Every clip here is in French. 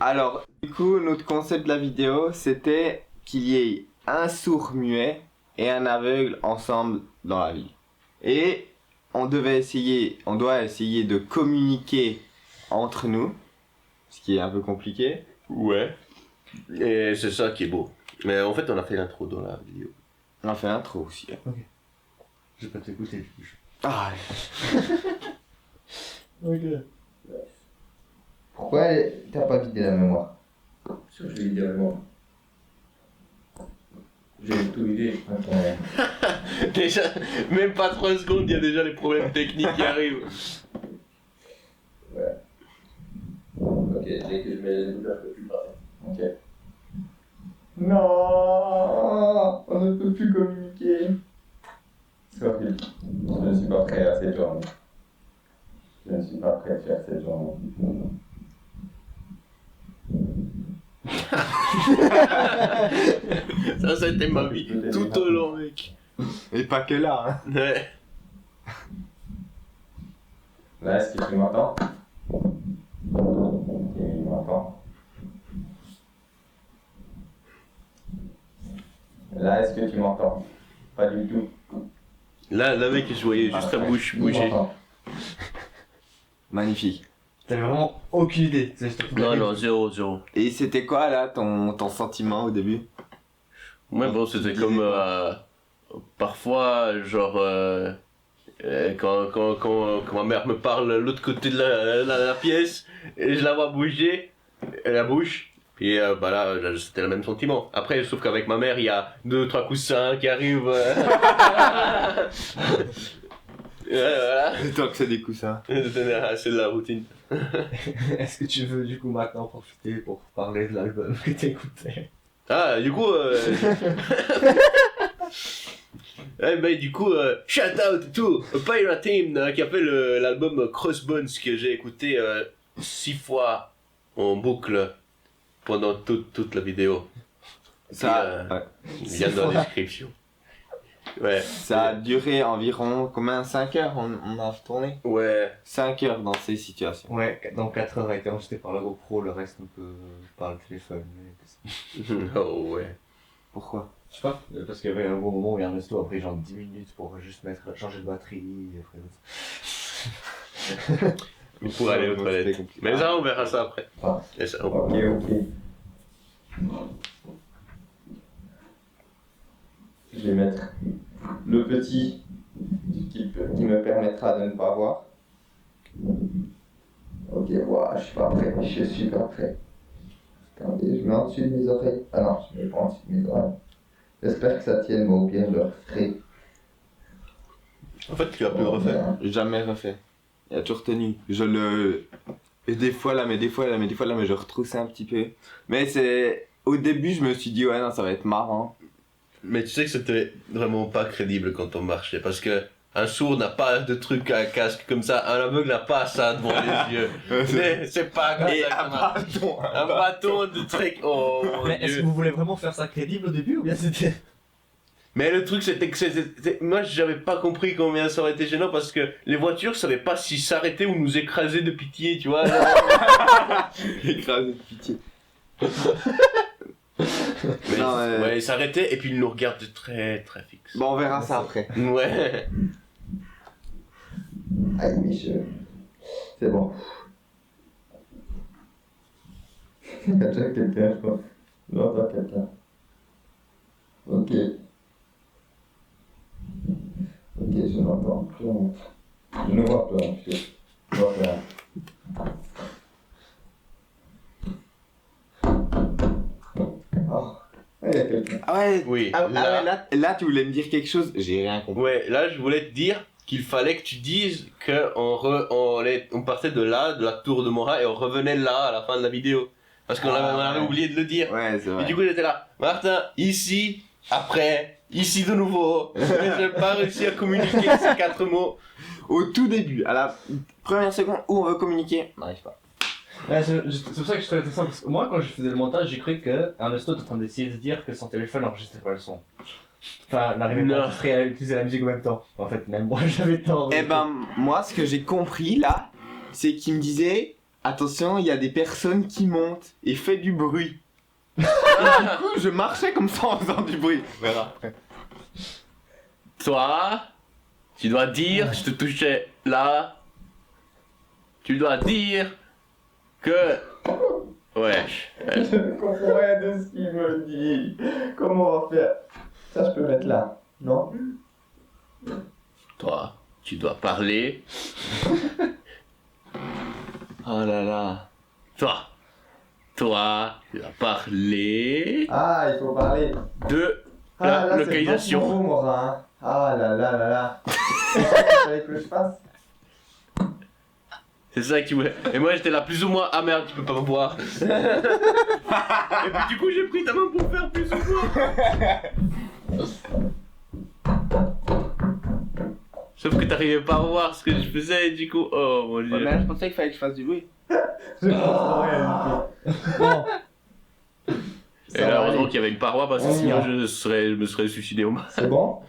Alors, du coup, notre concept de la vidéo, c'était qu'il y ait un sourd muet et un aveugle ensemble dans la ville. Et on doit essayer de communiquer entre nous, ce qui est un peu compliqué. Ouais. Et c'est ça qui est beau. Mais en fait, on a fait l'intro dans la vidéo. On a fait l'intro aussi. Je vais pas t'écouter. Ah, Ok. Pourquoi t'as pas vidé la mémoire? Parce que je vais dire moi. J'ai tout vidé. Ok. Déjà, même pas 3 secondes, il y a déjà les problèmes techniques qui arrivent. Ok, dès que je mets les écouteurs, je peux plus parler. Ok. Non, on ne peut plus communiquer. C'est horrible. Je ne suis pas prêt à cette journée. Je ne suis pas prêt à faire cette journée. Ça a été ma vie tout au long, mec. et pas que là, hein. Ouais. Là, est-ce que tu m'entends? Ok, il m'entend. Là, est-ce que tu m'entends? Pas du tout. Là, mec, je voyais juste ta bouche Il bouger. m'entend. Magnifique. T'avais vraiment aucune idée. Non, 0. Et c'était quoi là ton sentiment au début? Ouais, bon, c'était comme parfois, genre, quand ma mère me parle de l'autre côté de la pièce et je la vois bouger, la bouche, et bah là, c'était le même sentiment. Après, sauf qu'avec ma mère, il y a 2-3 coussins qui arrivent. Voilà, Tant que c'est des coussins. c'est de la routine. Est-ce que tu veux du coup maintenant profiter pour parler de l'album que t'écoutais? Ah, du coup, ouais, bah, du coup, shout out to Pirate Team qui a fait l'album Crossbones que j'ai écouté 6 fois en boucle pendant toute la vidéo. Ça, ouais. Il y a dans la description. Ouais. Ça a duré environ combien? 5 heures on a tourné? Ouais. 5 heures dans ces situations. Ouais, donc 4 heures a été enregistré par la GoPro, le reste un peu par le téléphone. Oh ouais. Pourquoi? Je sais pas, parce qu'il y avait un bon moment où Ernesto a pris genre 10 minutes pour juste changer de batterie et après... Pour aller aux toilettes. C'était compliqué. Mais ça, on verra ça après. Ah. Et ça, Ok. Je vais mettre le petit qui me permettra de ne pas voir. Ok, voilà, je suis pas prêt, je suis pas prêt. Attendez, je mets en dessus de mes oreilles. Ah non, je mets pas en dessus de mes oreilles. J'espère que ça tienne, mais au pire, je le referai. En fait, tu l'as plus refait. Jamais refait. Il a toujours tenu. Et des fois là, mais je retroussais un petit peu. Mais c'est... Au début, je me suis dit, ouais, non, ça va être marrant. Mais tu sais que c'était vraiment pas crédible quand on marchait, parce que un sourd n'a pas de truc à casque comme ça, un aveugle n'a pas ça devant les yeux. Mais c'est pas comme Et ça un qu'on a- bâton. un bâton de truc. Oh mon Mais est-ce Dieu. que vous voulez vraiment faire ça crédible au début ou bien c'était... Mais le truc c'était que moi j'avais pas compris combien ça aurait été gênant parce que les voitures savaient pas si s'arrêter ou nous écraser de pitié, tu vois. Écrasé de pitié. Mais, Non, ouais, ils s'arrêtaient et puis ils nous regardent de très très fixe. Bon, on verra ça après. Ouais. Aïe, mais c'est bon. Il y a déjà quelqu'un, je crois. J'entends quelqu'un. Ok. Ok, je n'entends plus. Je ne vois plus. Je vois rien. Ah, il y a quelqu'un. Ah ouais, Oui. ah, là- là, tu voulais me dire quelque chose? J'ai rien compris. Ouais, là je voulais te dire qu'il fallait que tu dises on partait de là, de la tour de Mora, et on revenait là à la fin de la vidéo. Parce qu'on Ah, on avait ouais. oublié de le dire. Ouais, c'est Et vrai. du coup j'étais là, Martin, ici, après, ici de nouveau. Mais je n'ai pas réussi à communiquer ces 4 mots. Au tout début, à la première seconde où on veut communiquer, on n'arrive pas. Ouais, c'est pour ça que je trouvais intéressant, parce que moi quand je faisais le montage, j'ai cru que Ernesto était en train d'essayer de dire que son téléphone n'enregistrait pas le son. Enfin, n'arrivait pas Non. à enregistrer et à utiliser la musique en même temps. En fait, même moi j'avais tort. Eh ben, moi, ce que j'ai compris là, c'est qu'il me disait attention, il y a des personnes qui montent et fait du bruit. Et du coup, je marchais comme ça en faisant du bruit. On verra après. Toi, tu dois dire, je te touchais là. Tu dois dire que. Wesh. Je ne comprends rien de ce qu'il me dit. Comment on va faire? Ça, je peux mettre là, non? Toi, tu dois parler. Oh là là. Toi, tu dois parler Ah, il faut parler. de Ah, la là, localisation. c'est vachement beau, Morin. Ah là là là là. C'est ça qu'il fallait que je fasse. C'est ça que tu voulais. Et moi j'étais là plus ou moins, ah merde, tu peux pas me voir. Et puis du coup j'ai pris ta main pour faire plus ou moins. Sauf que t'arrivais pas à voir ce que je faisais et du coup, oh mon dieu. Mais je pensais qu'il fallait que je fasse du bruit. Je comprends rien du tout. Bon. Et là heureusement qu'il y avait une paroi parce que On y sinon va. je me serais suicidé au moins. C'est bon?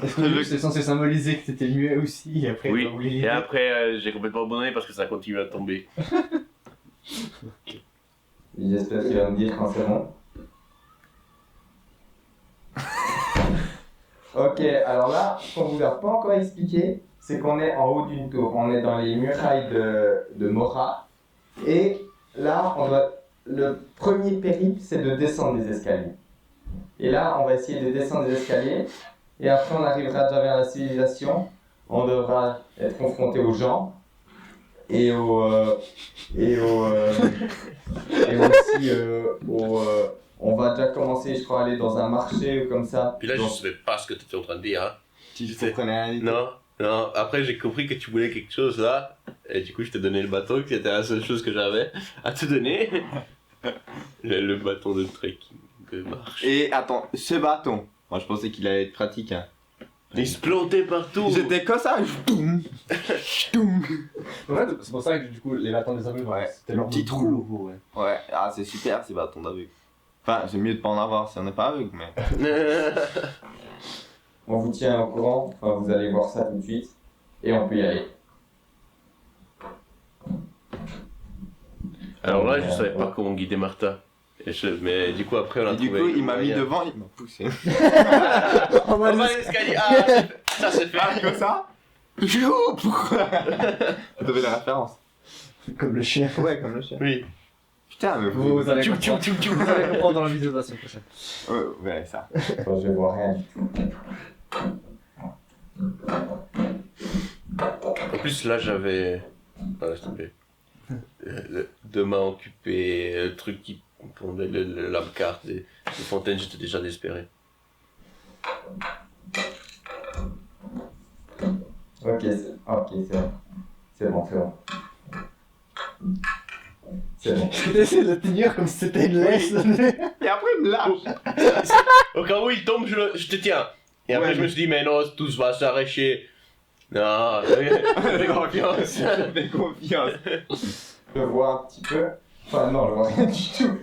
Est-ce que le jeu c'est censé symboliser que t'étais muet aussi et après Oui, t'as oublié et l'idée. après j'ai complètement abandonné parce que ça continue à tomber. J'espère qu'il va me dire quand c'est bon. Ok, alors là, ce qu'on vous a pas encore expliqué, c'est qu'on est en haut d'une tour. On est dans les murailles de Mora. Et là, le premier périple, c'est de descendre les escaliers. Et là, on va essayer de descendre les escaliers. Et après, on arrivera déjà vers la civilisation. On devra être confronté aux gens. Et et aussi on va déjà commencer, je crois, à aller dans un marché ou comme ça. Puis là je Donc, savais pas ce que t'étais en train de dire. Hein. Tu comprenais rien du tout. Non, après j'ai compris que tu voulais quelque chose là, et du coup je t'ai donné le bâton, qui était la seule chose que j'avais à te donner. le bâton de trekking, de marche. Et attends, ce bâton, moi je pensais qu'il allait être pratique. Hein. Il se plantait partout. J'étais comme ça, je toum, je toum. En fait, c'est pour ça que du coup les bâtons des aveugles, Ouais, c'était le leur petit petit trou. logo, ouais. Ouais, ah c'est super ces bâtons d'aveugle. Enfin, c'est mieux de pas en avoir si on n'est pas aveugle, mais. on vous tient au courant, enfin, vous allez voir ça tout de suite. Et on peut y aller. Alors là je savais pas comment guider Martha. Mais du coup après on a Et du trouvé. coup, il m'a mis moyen. devant, il m'a poussé. On va l'escalier. Ah, ça c'est fait. Ah, comme ça. Youp. Vous avez la référence. Comme le chien. Ouais, comme le chien. Oui. Putain, mais Vous allez Tchoum, tchoum, comprendre. tchoum, tchoum. Vous allez comprendre dans la vidéo de la semaine prochaine. Ouais, ouais, ça. Enfin, je vois rien du tout. En plus là j'avais. Ah, laisse tomber. Deux mains occupées, le truc qui pondait le lame-carte, les fontaines, j'étais déjà désespéré. Ok, c'est bon. C'est bon, c'est bon. C'est bon. J'essaie de le tenir comme si c'était une laisse. Et après, il me lâche. Au cas où il tombe, je te tiens. Et après Ouais, je me suis dit, mais non, tout va s'arracher. Non, fais confiance. Fais confiance. Je vois un petit peu. Enfin, non, je vois rien du tout.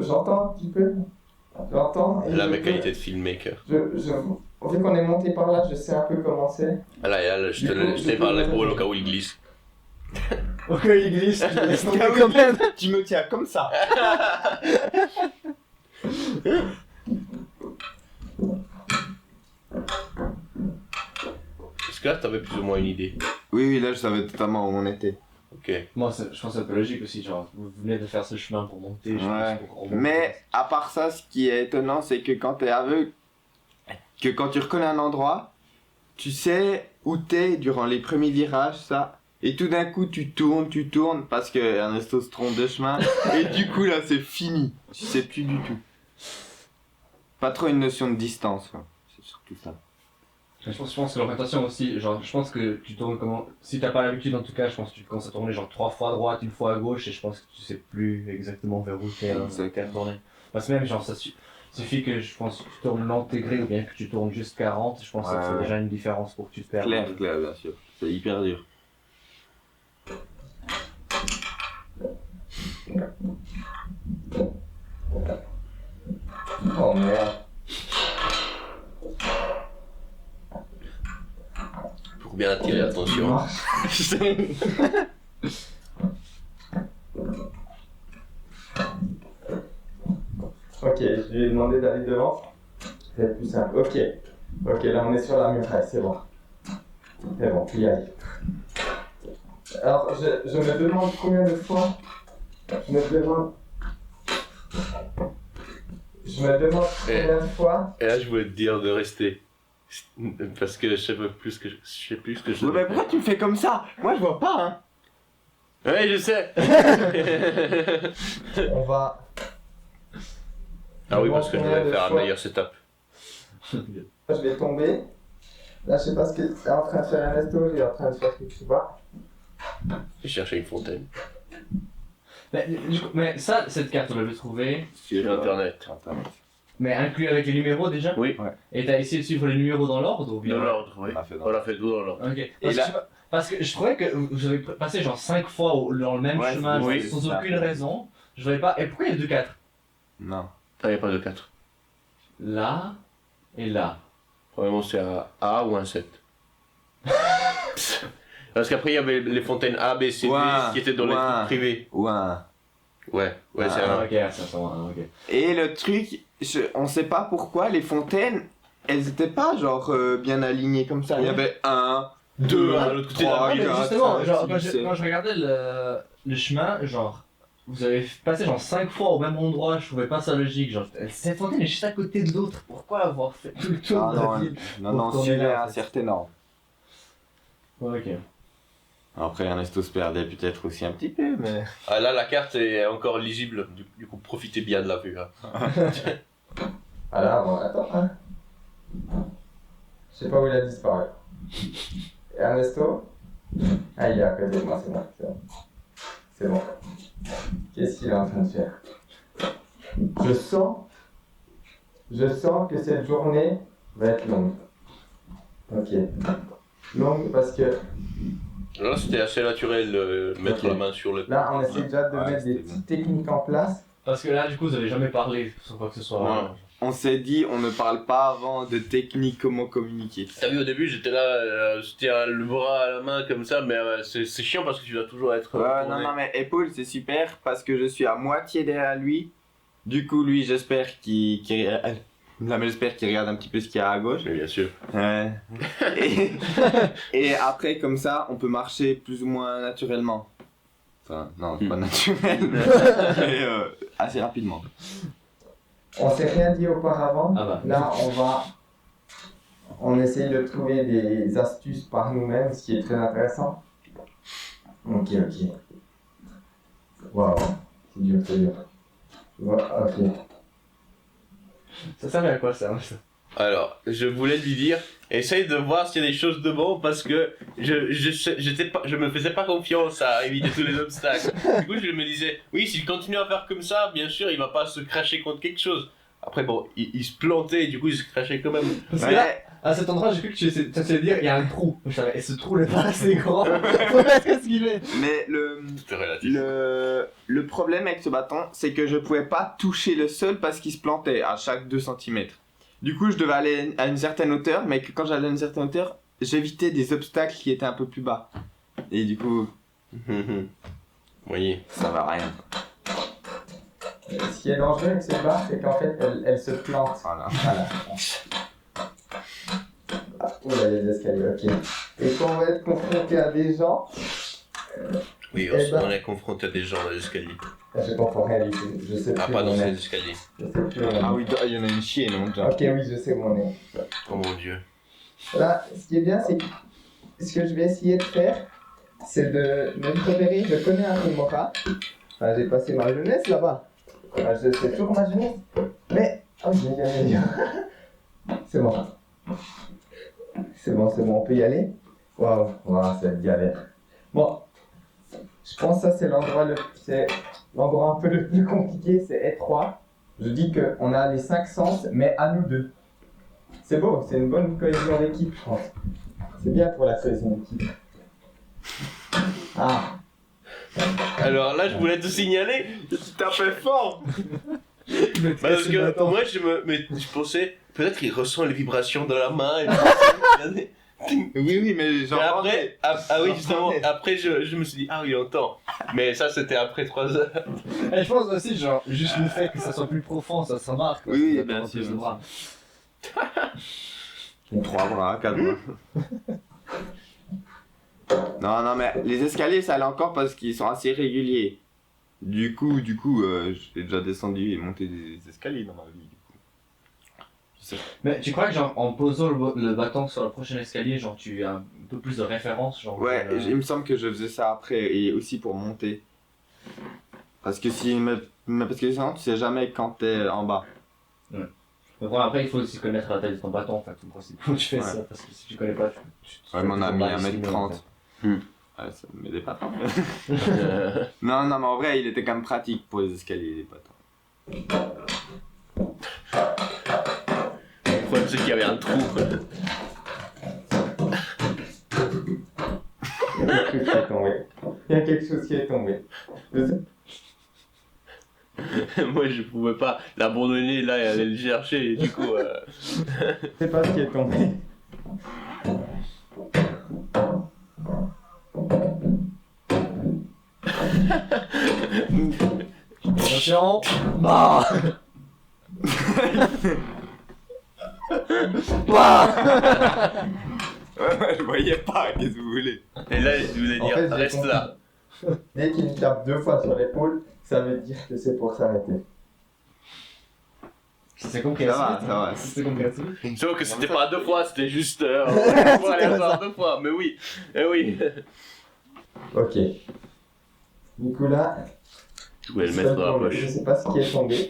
J'entends un petit peu. J'entends. et Là, je mes peux- qualités de filmmaker. Vu qu'on est monté par là, je sais un peu comment c'est. Ah là, et là, je Du coup, te parle l'épaule au cas où il glisse. Ok, il glisse, tu laisses tomber quand même. Tu me tiens comme ça. Est-ce que là, t'avais plus ou moins une idée? Oui, oui, là, je savais totalement où on était. Ok. Moi, je pense que c'est un peu logique aussi, genre, vous venez de faire ce chemin pour monter, je Ouais. pense, pour remonter. Mais à part ça, ce qui est étonnant, c'est que quand t'es aveugle, que quand tu reconnais un endroit, tu sais où t'es durant les premiers virages, ça. Et tout d'un coup, tu tournes, parce que Ernesto se trompe de chemin. Et du coup, là, c'est fini. Tu sais plus du tout. Pas trop une notion de distance, quoi. C'est surtout ça. Je pense que l'orientation aussi, genre, je pense que tu tournes comment. Si t'as pas l'habitude, en tout cas, je pense que tu commences à tourner genre 3 fois à droite, une fois à gauche, et je pense que tu sais plus exactement vers où t'es tourner. Parce que même, genre, suffit que je pense que tu tournes l'intégré ou bien que tu tournes juste 40, je pense que Ouais, c'est ouais. déjà une différence pour que tu te perdes. Clair, bien sûr. C'est hyper dur. Oh merde. Pour bien attirer l'attention. Ok, je lui ai demandé d'aller devant. C'est plus simple. Ok. Ok, là on est sur la muraille, c'est bon. C'est bon, puis y aller. Alors, je me demande combien de fois. Je me demande combien de fois. Et là, je voulais te dire de rester. Parce que je sais plus ce que je Ouais, mais pourquoi tu me fais comme ça? Moi je vois pas, hein. Ouais, je sais. On va. Ah oui, parce que je devrais faire un meilleur setup. Je vais tomber. Là, je sais pas ce que c'est en train de faire Ernesto, il est en train de faire quelque chose. J'ai cherché une fontaine. Mais ça, cette carte, on l'avait trouvée. Sur internet. Mais inclus avec les numéros déjà? Oui. Ouais. Et t'as essayé de suivre les numéros dans l'ordre ou bien? Dans l'ordre, oui. On a fait tout dans l'ordre. Ok. Et Parce que je trouvais que vous avez passé genre 5 fois dans le même Ouais, chemin oui, sans c'est ça. aucune raison. Je voyais pas. Et pourquoi il y a 2-4? Non. Ah, il n'y a pas de 4. Là et là. Probablement c'est un A ou un 7. Parce qu'après il y avait les fontaines A, B, C, D Ouais, qui étaient dans les ouais. trucs privés. Ouais. Ouais, c'est Ah, un. ok, ça sent un, ok. Et le truc, on sait pas pourquoi les fontaines, elles étaient pas genre bien alignées comme ça. Il y avait 1, 2, à l'autre côté de la 3, Ah, mais 4, justement, 5, genre, 6, quand je regardais le chemin, genre, vous avez passé genre 5 fois au même endroit, je trouvais pas ça logique. Genre, cette fontaine est juste à côté de l'autre, pourquoi avoir fait tout le tour Ah de la non, ville? non, tourner suivez là, en un fait. certain ordre. Ouais, ok. Après, Ernesto se perdait peut-être aussi un petit peu, mais. Ah, là la carte est encore lisible, du coup profitez bien de la vue. Hein. Ah là, bon, attends, hein. Je sais pas où il a disparu. Ernesto? Ah, il est à côté de moi, c'est bon. C'est bon. Qu'est-ce qu'il est en train de faire? Je sens que cette journée va être longue. Ok. Longue parce que Là c'était assez naturel de mettre Ok. la main sur le. là, on essaie déjà de Ouais, mettre des c'était petites techniques en place. Parce que là, du coup, vous avez jamais parlé sur quoi que ce soit. Ouais. On s'est dit, on ne parle pas avant de technique, comment communiquer. T'as vu au début j'étais là, j'étais le bras à la main comme ça, mais c'est chiant parce que tu dois toujours être. Ouais, tourné. non, mais épaule, c'est super parce que je suis à moitié derrière lui. Du coup, lui, j'espère qu'il. Là, mais j'espère qu'il regarde un petit peu ce qu'il y a à gauche. Mais bien sûr. Ouais. Et après, comme ça, on peut marcher plus ou moins naturellement. Enfin, non, c'est pas naturel, mais assez rapidement. On s'est rien dit auparavant. Ah bah. Là, on essaye de trouver des astuces par nous-mêmes, ce qui est très intéressant. Ok. Waouh, c'est dur, c'est dur. Ok. Ça servait à quoi ça? Alors, je voulais lui dire, essaye de voir s'il y a des choses de bon parce que je me faisais pas confiance à éviter tous les obstacles. Du coup, je me disais, oui, s'il continue à faire comme ça, bien sûr, il va pas se cracher contre quelque chose. Après, bon, il se plantait et du coup, il se crachait quand même. Parce que là, à cet endroit, j'ai cru que tu essayais de dire il y a un trou. Je savais, et ce trou n'est pas assez grand. Faut mettre ce qu'il est. Mais le. C'était relatif. Le problème avec ce bâton, c'est que je pouvais pas toucher le sol parce qu'il se plantait à chaque 2 cm. Du coup, je devais aller à une certaine hauteur, mais que quand j'allais à une certaine hauteur, j'évitais des obstacles qui étaient un peu plus bas. Et du coup, Voyez. ça va rien. Ce qui est dangereux avec ces barres, c'est qu'en fait, elles se plantent. Voilà. Ah, oula, il y a des escaliers, ok. Et quand on va être confronté à des gens, Oui, Eh ben- on est confronté à des gens dans les escaliers. je comprends rien du tout. Je sais plus Ah, où pas dans on ces est. escaliers. Je sais plus où on est. Ah oui, il y en a une chienne, non déjà. Ok, oui, je sais où on est. Oh mon dieu. Là, ce qui est bien, c'est que ce que je vais essayer de faire, c'est de me repérer. Je connais un peu Mora. Enfin, j'ai passé ma jeunesse là-bas. Enfin, je sais toujours ma jeunesse. Mais, oh, j'ai C'est bon. C'est bon, on peut y aller. Waouh, c'est galère. Bon, je pense que ça c'est l'endroit un peu le plus compliqué, c'est étroit. Je dis qu'on a les 5 sens, mais à nous deux. C'est beau, c'est une bonne cohésion d'équipe, je pense. C'est bien pour la cohésion d'équipe. Ah, Alors là, je voulais te signaler. Tu tapais fort. qui me Parce teste le que bâton. moi, je pensais, peut-être qu'il ressent les vibrations dans la main. Oui, mais Mais genre. après, oui, justement, J'entendais. après je me suis dit, ah oui, il entend. Mais ça, c'était après 3 heures. Et je pense aussi, genre, juste le fait que ça soit plus profond, ça marque. quoi. Oui, Ça bien donne sûr, plus de bien bras. 3 bras, 4 bras. Non, mais les escaliers, ça allait encore parce qu'ils sont assez réguliers. Du coup, j'ai déjà descendu et monté des escaliers dans ma vie. Mais tu crois que, genre, en posant le bâton sur le prochain escalier, genre, tu as un peu plus de référence, genre. Ouais, il me semble que je faisais ça après et aussi pour monter. Parce que parce que sinon tu sais jamais quand t'es en bas. Mais bon, après, il faut aussi connaître la taille de ton bâton, en fait, tout le principe. Quand tu fais Ouais. ça, parce que si tu connais pas, tu Ouais, mon ami, mal estimé, 1m30. en fait. Ouais, ça m'aidait pas tant. Non, mais en vrai, il était quand même pratique pour les escaliers, les bâtons. Le problème, c'est qu'il y avait un trou. Il y a quelque chose qui est tombé. Je sais- Moi, je pouvais pas l'abandonner là et aller le chercher. Et du coup, je sais pas ce qui est tombé. Attention. Bah. Ouais, je voyais pas, qu'est-ce que vous voulez. et là, je voulais En dire, fait, j'ai reste compris. là. Dès qu'il me tape 2 fois sur l'épaule, ça veut dire que c'est pour s'arrêter. C'est compris Ça assez va, vite, ça hein. va. C'est compris assez vite. Sauf que c'était pas 2 fois, c'était juste C'était pour aller comme voir ça. 2 fois. Mais oui, eh oui. Ok. Nicolas, Je voulais le mettre dans la poche. je sais pas ce qui est tombé.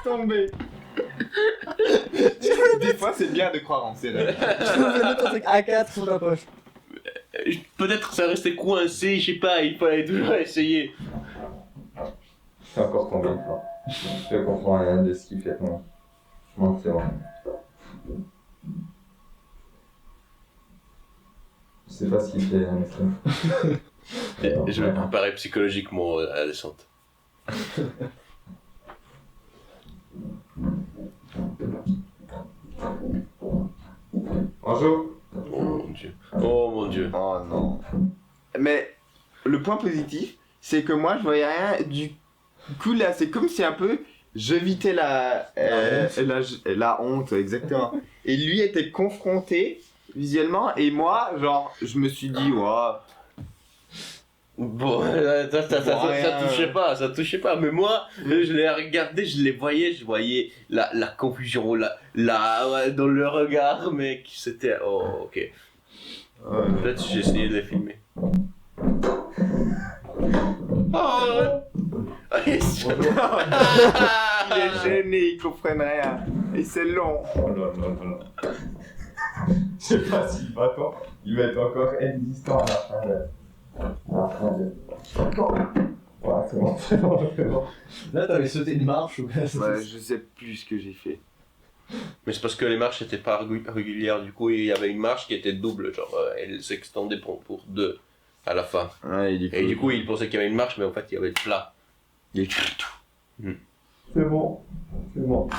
Tombé. Des fois, c'est bien de croire en ses rêves. Tu peux mettre ton truc A4 sur ta poche. Peut-être que ça restait coincé, je sais pas, il fallait toujours essayer. C'est encore tombé une fois. Je comprends rien de ce qu'il fait. Non, c'est bon. Je sais pas ce qu'il fait, honnêtement. Je me préparais psychologiquement à la descente. Bonjour. Oh mon dieu. Oh mon dieu. Oh non. Mais le point positif, c'est que moi, je voyais rien. Du coup, là, c'est comme si un peu j'évitais la honte, exactement. Et lui était confronté visuellement, et moi, genre, je me suis dit, waouh. Bon, ça touchait pas, mais moi, je les regardais, je voyais la confusion, ouais, dans le regard, mec, c'était, oh, ok. Peut-être que j'ai essayé de les filmer. Oh Il est gêné, il comprenne rien. Et c'est long. Oh là là là là. Je sais pas si le bâton, il va être encore existant à la fin de... Ouais, c'est bon, c'est bon, c'est bon. Là, t'avais sauté une marche ou quoi? Ouais, je sais plus ce que j'ai fait. Mais c'est parce que les marches n'étaient pas régulières, du coup, il y avait une marche qui était double, genre, elle s'extendait pour 2 à la fin. Ouais, Et du coup, il pensait qu'il y avait une marche, mais en fait, il y avait le plat. il est... C'est bon, c'est bon.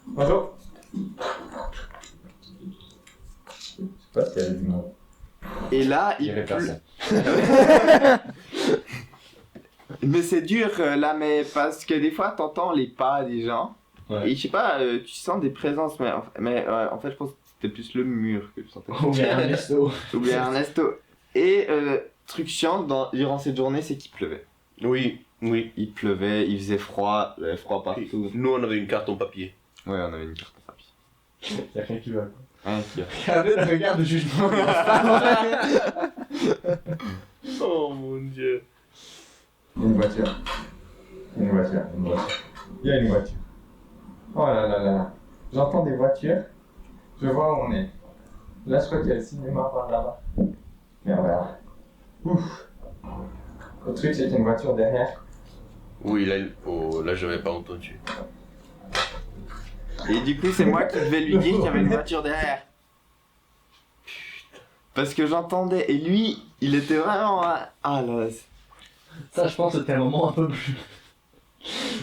Bonjour. Je sais pas s'il y avait du monde. Et là, Il y avait personne. Mais c'est dur là, mais parce que des fois, t'entends les pas des gens. Ouais. Et je sais pas, tu sens des présences, mais en fait, je pense que c'était plus le mur que je sentais. Ou bien Ernesto. Ou bien Ernesto. Et truc chiant durant cette journée, c'est qu'il pleuvait. Oui, oui. Il pleuvait, il faisait froid, il y avait froid partout. Nous, on avait une carte en papier. Ouais, on avait une carte en papier. Y'a rien qui va, quoi. Hein, qui a- Regardez le regard de jugement. Oh mon dieu. Une voiture. Une voiture, une voiture. Il y a une voiture. Oh là là là. J'entends des voitures. Je vois où on est. Là, je crois qu'il y a le cinéma par là-bas. Mais on verra. Ouf. Le truc, c'est qu'il y a une voiture derrière. Oui, là, là j'avais pas entendu. Et du coup, c'est moi qui devais lui dire qu'il y avait une voiture derrière. Putain. Parce que j'entendais, et lui, il était vraiment. Ah là. Ça, je pense que c'était un moment un peu plus.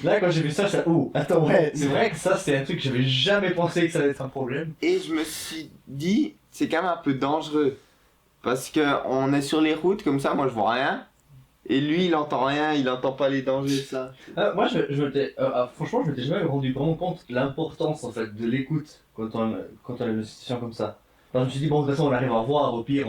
Là, quand j'ai vu ça, oh, attends, ouais, c'est vrai que ça, c'est un truc que j'avais jamais pensé que ça allait être un problème. Et je me suis dit, c'est quand même un peu dangereux. Parce que on est sur les routes, comme ça, moi je vois rien. Et lui, il entend rien, il entend pas les dangers, ça. Moi, franchement, je m'étais jamais rendu vraiment compte de l'importance en fait de l'écoute quand on a une situation comme ça. Alors, je me suis dit, bon, de toute façon, on arrive à voir, au pire,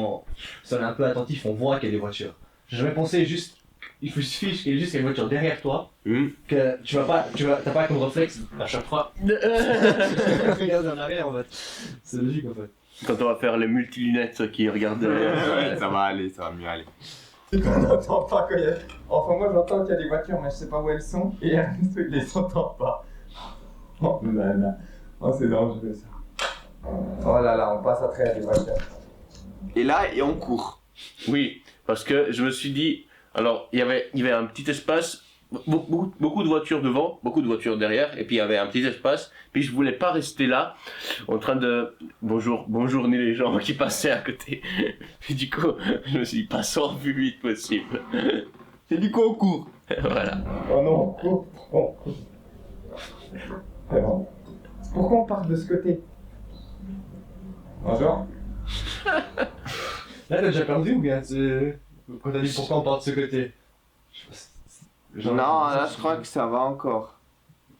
si on est un peu attentif, on voit qu'il y a des voitures. J'ai jamais pensé juste, il suffit qu'il y ait juste une voiture derrière toi, que t'as pas comme réflexe à chaque fois. Regarde en arrière en fait. C'est logique en fait. Quand on va faire les multilunettes qui regardent derrière. Ouais, ça va aller, ça va mieux aller. On n'entend pas quand il y a... Enfin, moi j'entends qu'il y a des voitures, mais je sais pas où elles sont. Et Ernesto, il les entend pas. Oh là là. Oh, c'est dangereux ça. Oh là là, on passe à travers les voitures. Et là, et on court. Oui, parce que je me suis dit, alors il y avait un petit espace, beaucoup de voitures devant, beaucoup de voitures derrière, et puis il y avait un petit espace, puis je voulais pas rester là, en train de bonjourner les gens qui passaient à côté. Puis du coup, je me suis dit, passons le plus vite possible. C'est du coup, on court. Voilà. Oh non, on court. On court. C'est bon. Pourquoi on part de ce côté? Bonjour. Là, t'as déjà perdu ou bien quand t'as dit pourquoi on part de ce côté? Non, là, je crois que ça va encore.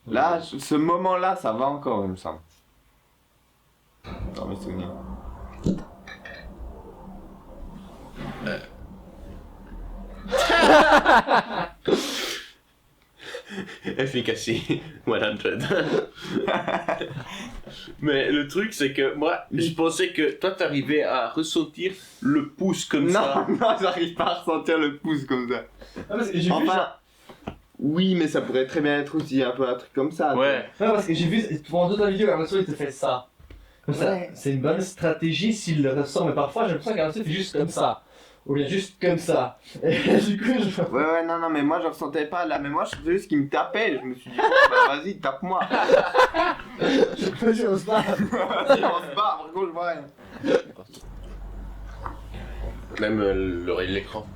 Là, ce moment-là, ça va encore, il me semble. Dans mes souvenirs. Efficacité, 100. Mais le truc, c'est que moi, je pensais que toi, t'arrivais à ressentir le pouce comme ça. Non, j'arrive pas à ressentir le pouce comme ça. Ah, parce que j'ai vu Enfin, oui, mais ça pourrait très bien être aussi un peu un truc comme ça. Ouais. non, parce que j'ai vu pendant toute la vidéo, Ernesto il te fait ça. Comme ça, Ouais. c'est une bonne stratégie s'il le ressent, mais parfois j'ai l'impression qu'Ernesto fait juste comme ça. Ou bien juste comme ça. Et du coup, je. Ouais, non, mais moi je ressentais pas là, mais moi je faisais juste qu'il me tapait. Je me suis dit, bah vas-y, tape-moi. Vas-y, on se bat. Vas-y, on se bat, par contre, je vois rien. Même l'écran.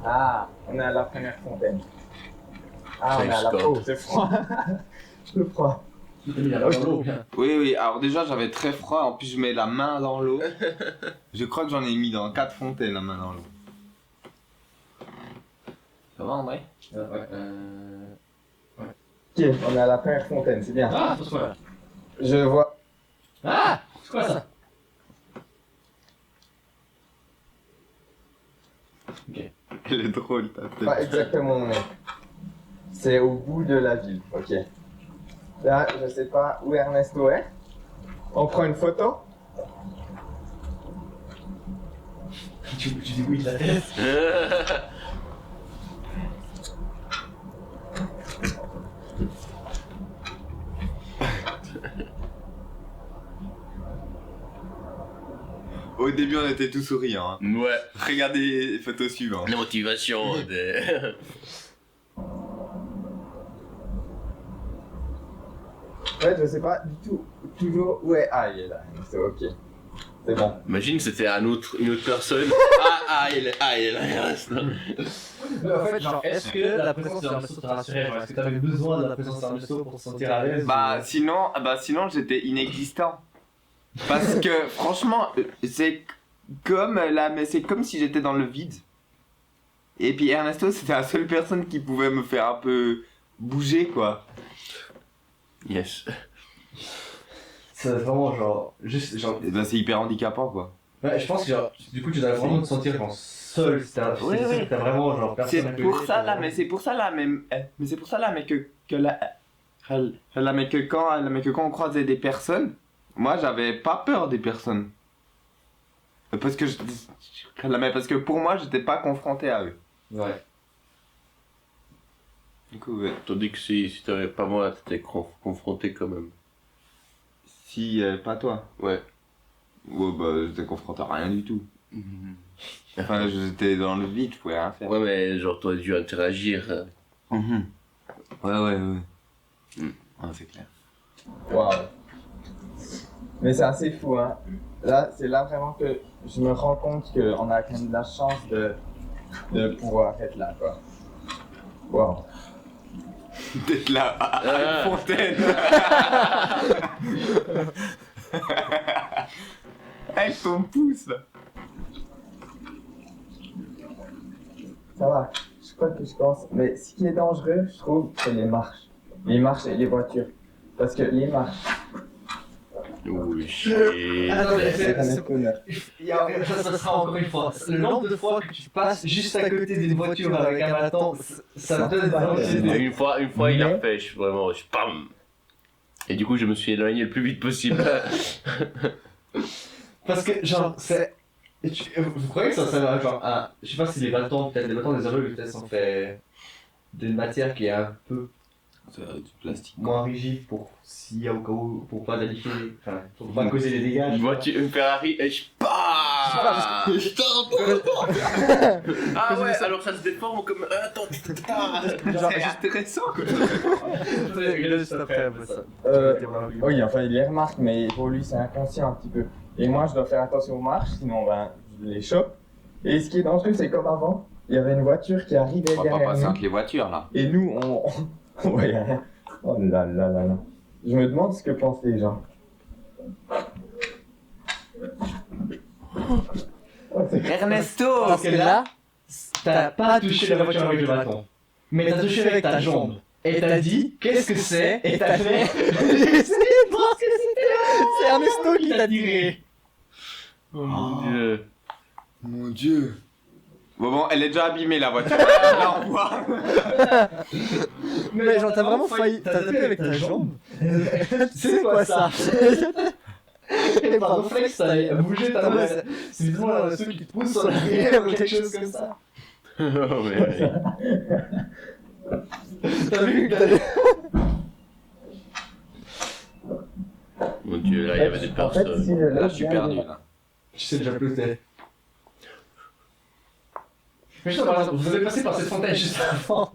Ah, on est à la première fontaine. Ah, on est à la Thanks, peau, c'est froid. C'est froid. Oui, alors déjà j'avais très froid, en plus je mets la main dans l'eau. Je crois que j'en ai mis dans 4 fontaines la main dans l'eau. Ça va André? Ok, on est à la première fontaine, c'est bien. Ah, c'est quoi? Je vois. Ah, c'est quoi ça? Elle est drôle ta tête. Pas exactement où on est. C'est au bout de la ville, ok. Là, je sais pas où Ernesto est. On prend une photo. Tu dis oui de la tête. Au début on était tous souriants. Hein. Ouais. Regardez les photos suivantes. La motivation de... Ouais, je sais pas du tout. Toujours où est. Ah, il est là. C'est ok. C'est bon. Imagine c'était une autre personne. Il est là, il reste là. En fait, genre, est-ce que la présence d'Ernesto te rassurait? Genre, est-ce que t'avais besoin de la présence d'Ernesto pour te sentir à l'aise? Bah sinon j'étais inexistant. Parce que franchement, c'est comme là, mais c'est comme si j'étais dans le vide. Et puis Ernesto, c'était la seule personne qui pouvait me faire un peu bouger quoi. Yes. C'est vraiment genre. Juste genre. Et ben c'est hyper handicapant quoi. Ouais, je pense que genre, du coup, tu dois vraiment te sentir genre seul. Oui. T'as vraiment genre personne à C'est côté, pour ça t'as là, vraiment- mais c'est pour ça là, mais c'est pour ça là, mais que quand on croisait des personnes, moi j'avais pas peur des personnes. Parce que pour moi j'étais pas confronté à eux. Ouais. Du coup, ouais. Tandis que si t'avais pas moi, t'étais confronté quand même. Si pas toi. Ouais. Ouais bah j'étais confronté à rien du tout. Enfin j'étais dans le vide, je pouvais rien faire. Ouais, mais genre t'aurais dû interagir. Ouais. Ouais, c'est clair. Waouh. Mais c'est assez fou, hein. Là, c'est là vraiment que je me rends compte qu'on a quand même de la chance de pouvoir être là, quoi. Wow. D'être là à Ah. Fontaine. Avec ton pouce là. Ça va, je crois que je pense. Mais ce qui est dangereux, je trouve, c'est les marches. Les marches et les voitures. Parce que les marches, Oui, c'est un honneur. Ça sera encore une fois. Le nombre de fois que tu passes juste à côté d'une voiture avec un bâton, ça me donne des anxiétés. Une fois, il a fait, vraiment, pam. Et du coup, je me suis éloigné le plus vite possible. Parce que, genre, c'est. Vous croyez que ça va, genre, je sais pas si les bâtons, peut-être les bâtons des aveugles, peut-être sont faits d'une matière qui est un peu C'est du plastique. moins rigide pour s'il y a au cas où, pour pas danifier, enfin, pour pas causer des dégâts. Une voiture, une Ferrari, et je pars. Ah ouais, alors ça se déforme comme. Attends, C'est intéressant quoi. Oui, enfin, il les remarque, mais pour lui, c'est inconscient un petit peu. Et moi, je dois faire attention aux marches, sinon, ben, je les chope. Et ce qui est dangereux, c'est comme avant, il y avait une voiture qui arrivait On va pas derrière passer nous. entre les voitures là. Et nous, on voyait rien. Oh là là là là. Je me demande ce que pensent les gens. Oh, c'est- Ernesto. Parce que là, t'as pas touché la voiture avec le bâton, mais t'as touché avec ta jambe. Et t'as dit, qu'est-ce que c'est? Et t'as fait, j'ai essayé de voir ce que c'était. C'est Ernesto qui t'a tiré. Oh mon dieu. Mon dieu. Bon, elle est déjà abîmée la voiture. Là, on voit. Mais genre, t'as vraiment failli, t'as tapé avec ta jambe. C'est quoi ça? Et par réflexe, t'as bougé ta main. C'est bizarrement ceux qui te poussent sur l'arrière ou quelque chose comme ça. Oh mais. T'as vu? Mon dieu, là il y avait des En fait, personnes. si je Là, laisse je suis bien perdu de- là. Tu sais déjà plus où t'es. Mais justement, par exemple, vous avez passé par cette fontaine juste avant.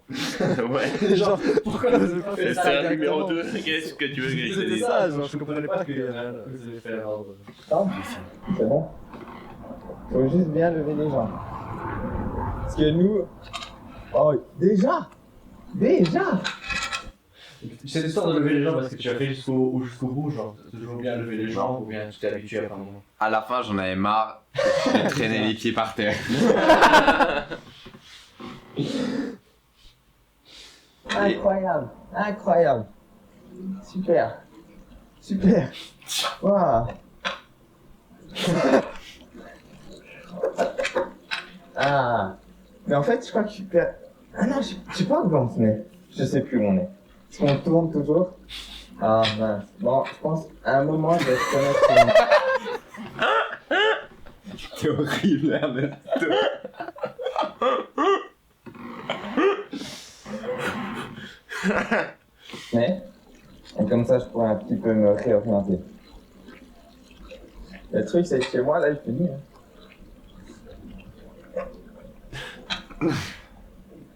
Ouais. Genre, pourquoi vous avez pas fait ça C'est un numéro directement? 2, qu'est-ce que tu veux que je te C'était dise? ça, genre, je comprenais pas que vous avez fait l'ordre. C'est bon. Faut juste bien lever les jambes. Parce que nous... Oh, déjà. C'est l'histoire de lever les jambes parce que tu as fait jusqu'au bout, genre, c'est toujours bien lever les jambes ou bien tu t'es habitué à un moment. À la fin, j'en avais marre de traîner les pieds par terre. Incroyable. Super. Waouh. Ah. Mais en fait, je crois que je suis perdu. Ah non, je sais pas où on se met. Je sais plus où on est. Est-ce qu'on tourne toujours? Ah mince. Bon, je pense à un moment, je vais reconnaître C'est horrible, Ernesto. Mais, et comme ça, je pourrais un petit peu me réorienter. Le truc, c'est que chez moi, là, il finit.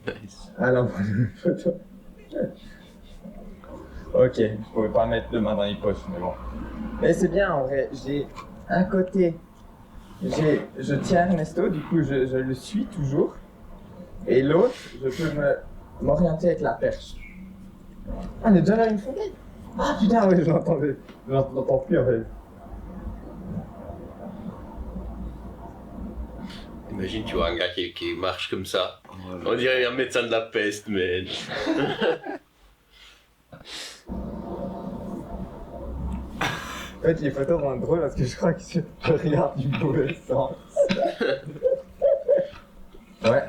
Nice. Alors, une photo. Ok, je pouvais pas mettre deux mains dans les poches, mais bon. Mais c'est bien, en vrai. J'ai un côté. Je tiens Ernesto, du coup, je le suis toujours. Et l'autre, je peux m'orienter avec la perche. Ah, on est déjà vers une fontaine. Ah putain, ouais, je l'entendais. Je l'entends plus, en fait. Imagine, tu vois un gars qui marche comme ça. On dirait un médecin de la peste, mais. En fait, les photos vont être drôles parce que je crois que je regarde du mauvais sens. Ouais.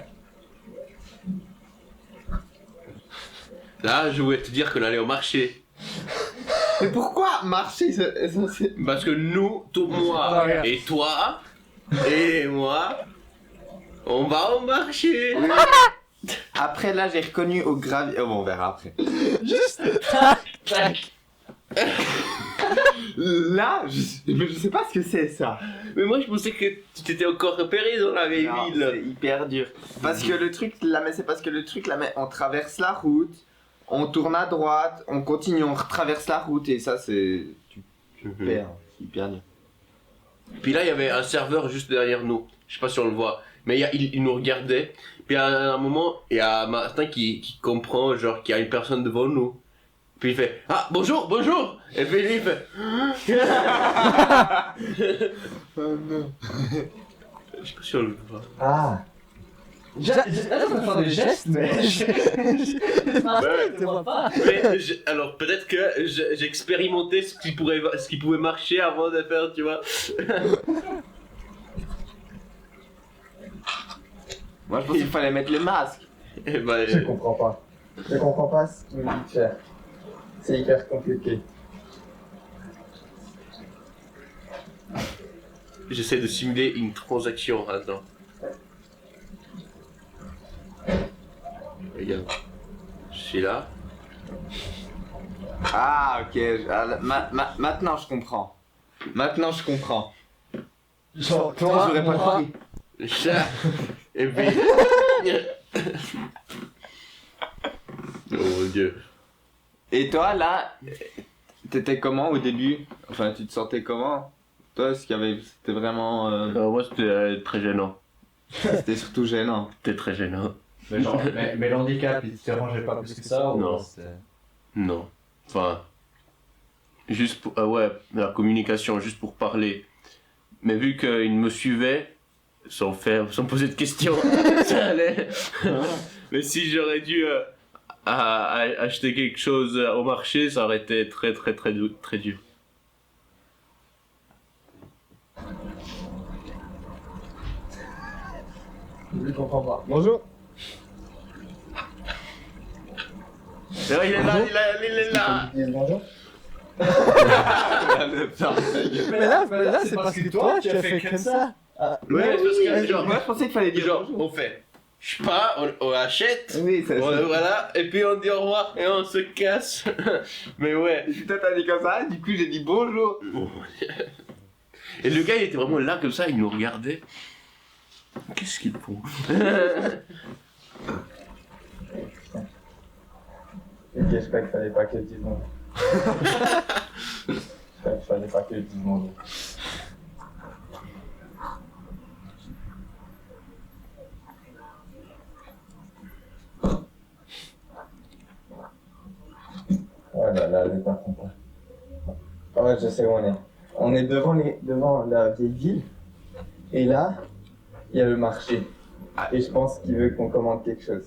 Là, je voulais te dire qu'on allait au marché. Mais pourquoi marcher Parce que nous, moi et toi et moi, on va au marché. Après là, j'ai reconnu au gravier. Oh, bon, on verra après. Juste tac. Là, je sais pas ce que c'est ça. Mais moi, je pensais que tu t'étais encore repéré dans la vieille Non, ville. c'est hyper dur. Parce que le truc, là, mais c'est parce que le truc, là, mais on traverse la route, on tourne à droite, on continue, on retraverse la route et ça, c'est. Tu perds. hyper dur. Puis là, il y avait un serveur juste derrière nous. Je sais pas si on le voit. Mais il nous regardait. Puis à un moment, il y a Martin qui comprend, genre, qu'il y a une personne devant nous. Puis il fait « Ah, bonjour, bonjour !» Et puis lui, il fait « Oh non !» Je sais pas si on le voit. Ah. Là, je peux faire des gestes, mais. Ouais. te vois pas. Mais alors peut-être que j'expérimentais ce qui pouvait marcher avant de faire, tu vois. Moi, je pensais qu'il fallait mettre le masque. Et bah, Je comprends pas. Je comprends pas ce qu'il me dit de faire. C'est hyper compliqué. j'essaie de simuler une transaction maintenant. Regarde. Je suis là. Ah, ok. Maintenant, je comprends. Maintenant, je comprends. Genre, Toi, j'aurais pas compris. Chat. Et puis. Oh mon dieu. Et toi, là, t'étais comment au début? Enfin, tu te sentais comment? Toi, c'était vraiment... Moi c'était très gênant. C'était surtout gênant. C'était très gênant. Mais genre, mais l'handicap, il te dérangeait pas plus que ça ou Non. c'était- Non. Enfin. Juste pour. Ouais, la communication, juste pour parler. Mais vu qu'il me suivait, sans poser de questions, ça allait. Mais si j'aurais dû acheter quelque chose au marché, ça aurait été très dur. Je comprends pas. Bonjour. Il est là, il est là. Bonjour. Mais là, c'est parce que toi, tu as fait comme ça. Ouais, c'est parce que genre, Moi, je pensais qu'il fallait dire genre, bonjour. on fait. Je sais pas, on achète. Oui, ça Voilà, et puis on dit au revoir et on se casse. Mais ouais. Et puis toi, t'as dit comme ça, du coup, j'ai dit bonjour. Et le gars, il était vraiment là comme ça, il nous regardait. Qu'est-ce qu'ils font? Ok, je crois qu'il fallait pas que je dise bonjour. Je crois qu'il fallait pas que je dise bonjour. Oh là là, j'ai pas compris. Oh, je sais où on est. On est devant la vieille ville. Et là, il y a le marché. Et je pense qu'il veut qu'on commande quelque chose.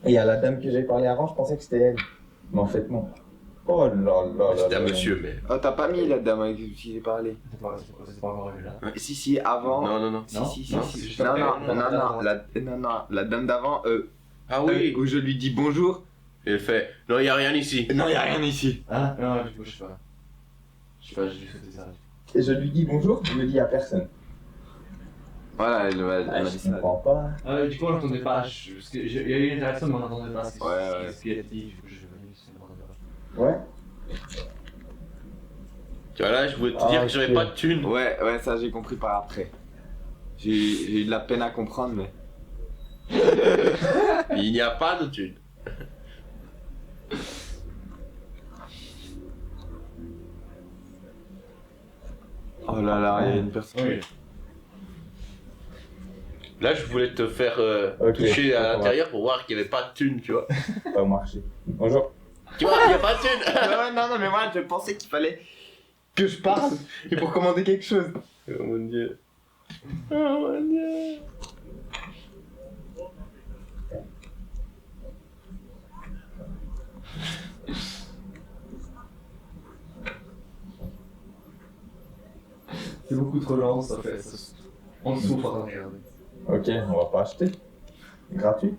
Et il y a la dame que j'ai parlé avant, je pensais que c'était elle. Mais en fait, non. Oh là là là. C'était un là. monsieur, mais. Oh, t'as pas mis la dame avec qui j'ai parlé? C'est pas encore vu là. Si, avant. Non. Si, Non, si. non, c'est juste Non, après. non, la dame d'avant, Ah oui. où je lui dis bonjour. Et il fait, non, y a rien ici. Non, y a rien ici. Ah, non, du coup, je sais pas. Je sais pas, j'ai juste fait ça. Et je lui dis bonjour, je le dis à personne. Voilà, elle m'a dit Je ça. comprends pas. Du coup, on l'entendait pas. Parce qu'il y a eu une interaction, mais on n'entendait pas. Ouais. Ce qu'il a dit, du coup, je suis venu, on n'entendait pas. Ouais. Tu vois là, je voulais te dire Ah, que j'avais ok. pas de thunes. Ouais, ça j'ai compris par après. J'ai eu de la peine à comprendre, mais. Il n'y a pas de thunes. Oh là là, il y a une personne. Oui. Là, je voulais te faire Ok, toucher à d'accord. l'intérieur pour voir qu'il n'y avait pas de thunes, tu vois. Pas au marché. Bonjour. Tu vois, il n'y a pas de thunes. Ouais, non, mais moi je pensais qu'il fallait que je parle et pour commander quelque chose. Oh mon dieu. Oh mon dieu. C'est beaucoup trop lent, ça fait. En dessous, faut regarder. Ok, on va pas acheter. Gratuit.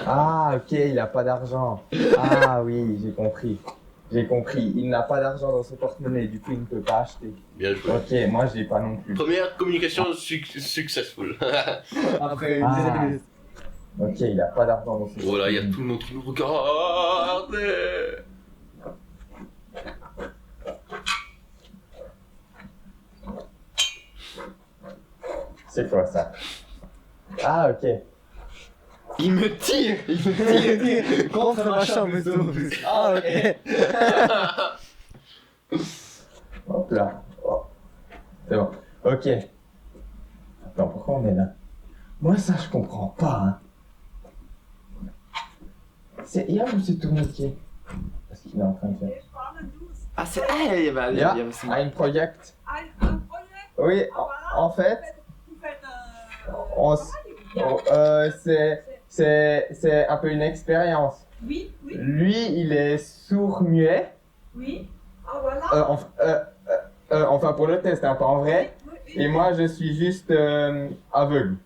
Ah, ok, il a pas d'argent. Ah oui, j'ai compris. J'ai compris. Il n'a pas d'argent dans son porte-monnaie, du coup il ne peut pas acheter. Bien joué. Ok, moi je l'ai pas non plus. Première communication successful. Après, Ah. Ok, il a pas d'argent dans son porte-monnaie. Voilà, il y a tout le monde qui nous regarde. C'est quoi ça? Ah, ok. Il me tire. contre machin, mais tout. Ah, ok. Hop là. Oh. C'est bon. Ok. Attends, pourquoi on est là? Moi, ça, je comprends pas. Hein. C'est Yann ou c'est Tourniquet? Parce qu'il est en train de faire. Ah, c'est. Ah, il y avait. il y Ja, avait- ein Projekt. Un projet. Oui, en fait, Vous faites on un s- travail ou bien c'est un peu une expérience. Oui, oui, Lui, il est sourd-muet. oui. Ah voilà. Enfin, pour le test, hein, pas en vrai. Oui, oui. Et moi, je suis juste aveugle. Aveugle,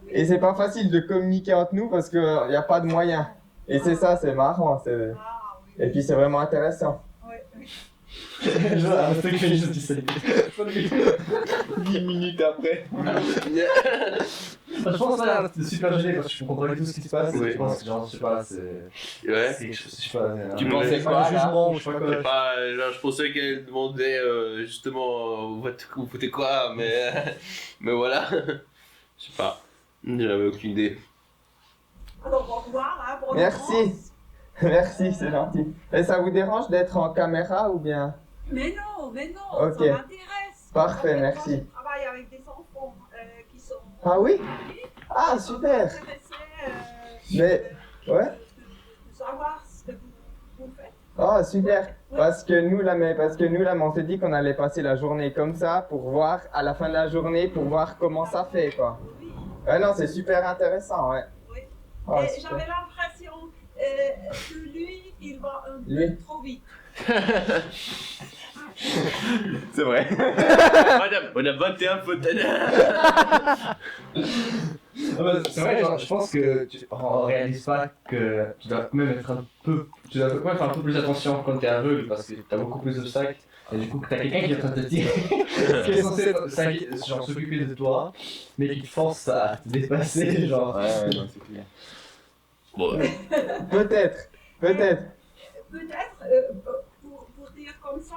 oui. Et c'est pas facile de communiquer entre nous parce qu'il n'y a pas de moyens. Et c'est ça, c'est marrant. Ah oui. Et puis, c'est vraiment intéressant. Oui, oui. Genre, un truc fait juste 17 10 minutes après. Je pense que là, c'est super gêné parce que je comprends pas du tout ce qui se passe. Oui. Je pense que, genre, je sais pas, c'est. Ouais. C'est quelque chose, je sais pas. Tu un- pensais un quoi, là jugement ou je sais pas Je sais quoi. pas, genre, je pensais qu'elle demandait justement vous foutez quoi, mais voilà. Je sais pas, j'avais aucune idée. Alors, au revoir. Hein, pour Merci. l'avance. Merci, c'est gentil. Et ça vous dérange d'être en caméra ou bien? Mais non, Ok. ça m'intéresse. Parfait, En fait, merci. moi, je travaille avec des enfants qui sont. Ah oui? Ah, super. Intéressés, Mais, ouais. de savoir ce que vous faites. Oh, super. Parce que nous, là, on s'est dit qu'on allait passer la journée comme ça pour voir, à la fin de la journée, pour voir comment ça fait, quoi. Oui, Ouais, non, c'est super intéressant, ouais. oui. Oh, Et super. j'avais l'impression que lui, il va un peu Lui. trop vite. C'est vrai. Madame, on a 21 fauteuils. C'est vrai, genre, je pense que on réalise pas que tu dois quand même être un peu. Tu dois quand même faire un peu plus attention quand t'es aveugle parce que t'as beaucoup plus d'obstacles. Et du coup, t'as quelqu'un qui est en train de te tirer, qui est censé genre, s'occuper de toi, mais qui te force à te dépasser, genre. Ouais, non, c'est clair. Bon, Peut-être. Peut-être, pour dire comme ça,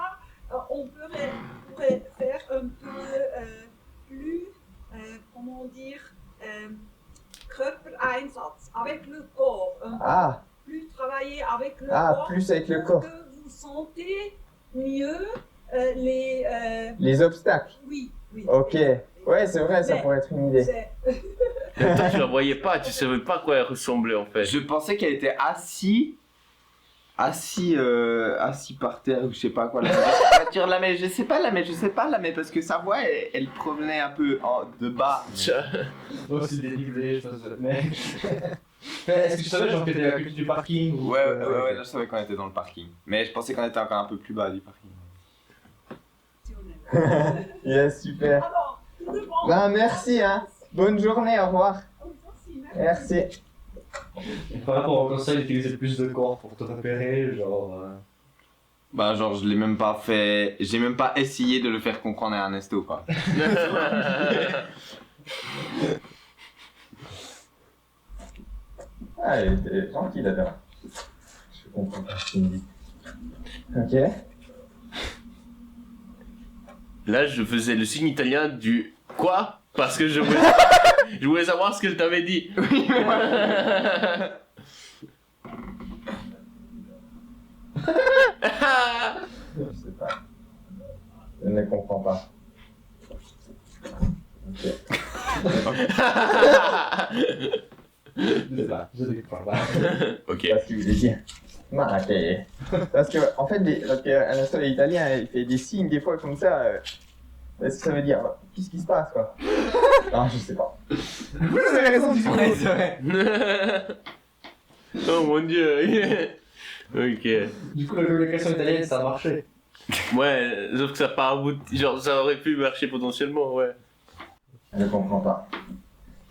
on pourrait faire un peu plus, comment dire, Körpereinsatz, avec le corps. Un peu Ah, plus travailler avec le ah, corps. plus avec le pour corps. que vous sentez mieux les. Les obstacles. Oui, oui. Ok. Ouais, c'est vrai, ça Mais- pourrait être une idée. C'est- toi, tu la voyais pas, tu savais pas à quoi elle ressemblait en fait. Je pensais qu'elle était assis par terre ou je sais pas quoi. Je sais pas là, mais parce que sa voix, elle provenait un peu de bas. Aussi dénivelé, je pense. Mais. Mais est-ce que tu savais, genre, que t'étais à côté du parking ou... Ouais, là, je savais qu'on était dans le parking. Mais je pensais qu'on était encore un peu plus bas du parking. Yes, super. Alors, tout dépend. Ben, merci, hein. Bonne journée, au revoir. Merci, Merci. Par rapport au conseil d'utiliser plus de corps pour te repérer, genre. Bah, genre, je l'ai même pas fait. J'ai même pas essayé de le faire comprendre à Ernesto, quoi. Ah, il était gentil là-dedans. Je comprends pas ce qu'il me dit. Ok. Là, je faisais le signe italien du quoi? Parce que je voulais savoir ce qu'elle t'avait dit. Je sais pas. Je ne comprends pas. Ok. Je sais pas, je ne comprends pas. Ok. Parce qu'il voulait dire. Ma, ok. Parce que, en fait, Ernesto est italien, il fait des signes des fois comme ça. Est-ce que ça veut dire qu'est-ce qui se passe, quoi? Non, je sais pas. Vous avez raison, du coup. C'est vrai. Oh mon dieu. Ok. Du coup, la communication italienne, ça a marché. Ouais, sauf que ça n'a pas abouti. Genre, ça aurait pu marcher potentiellement, ouais. Je ne comprends pas.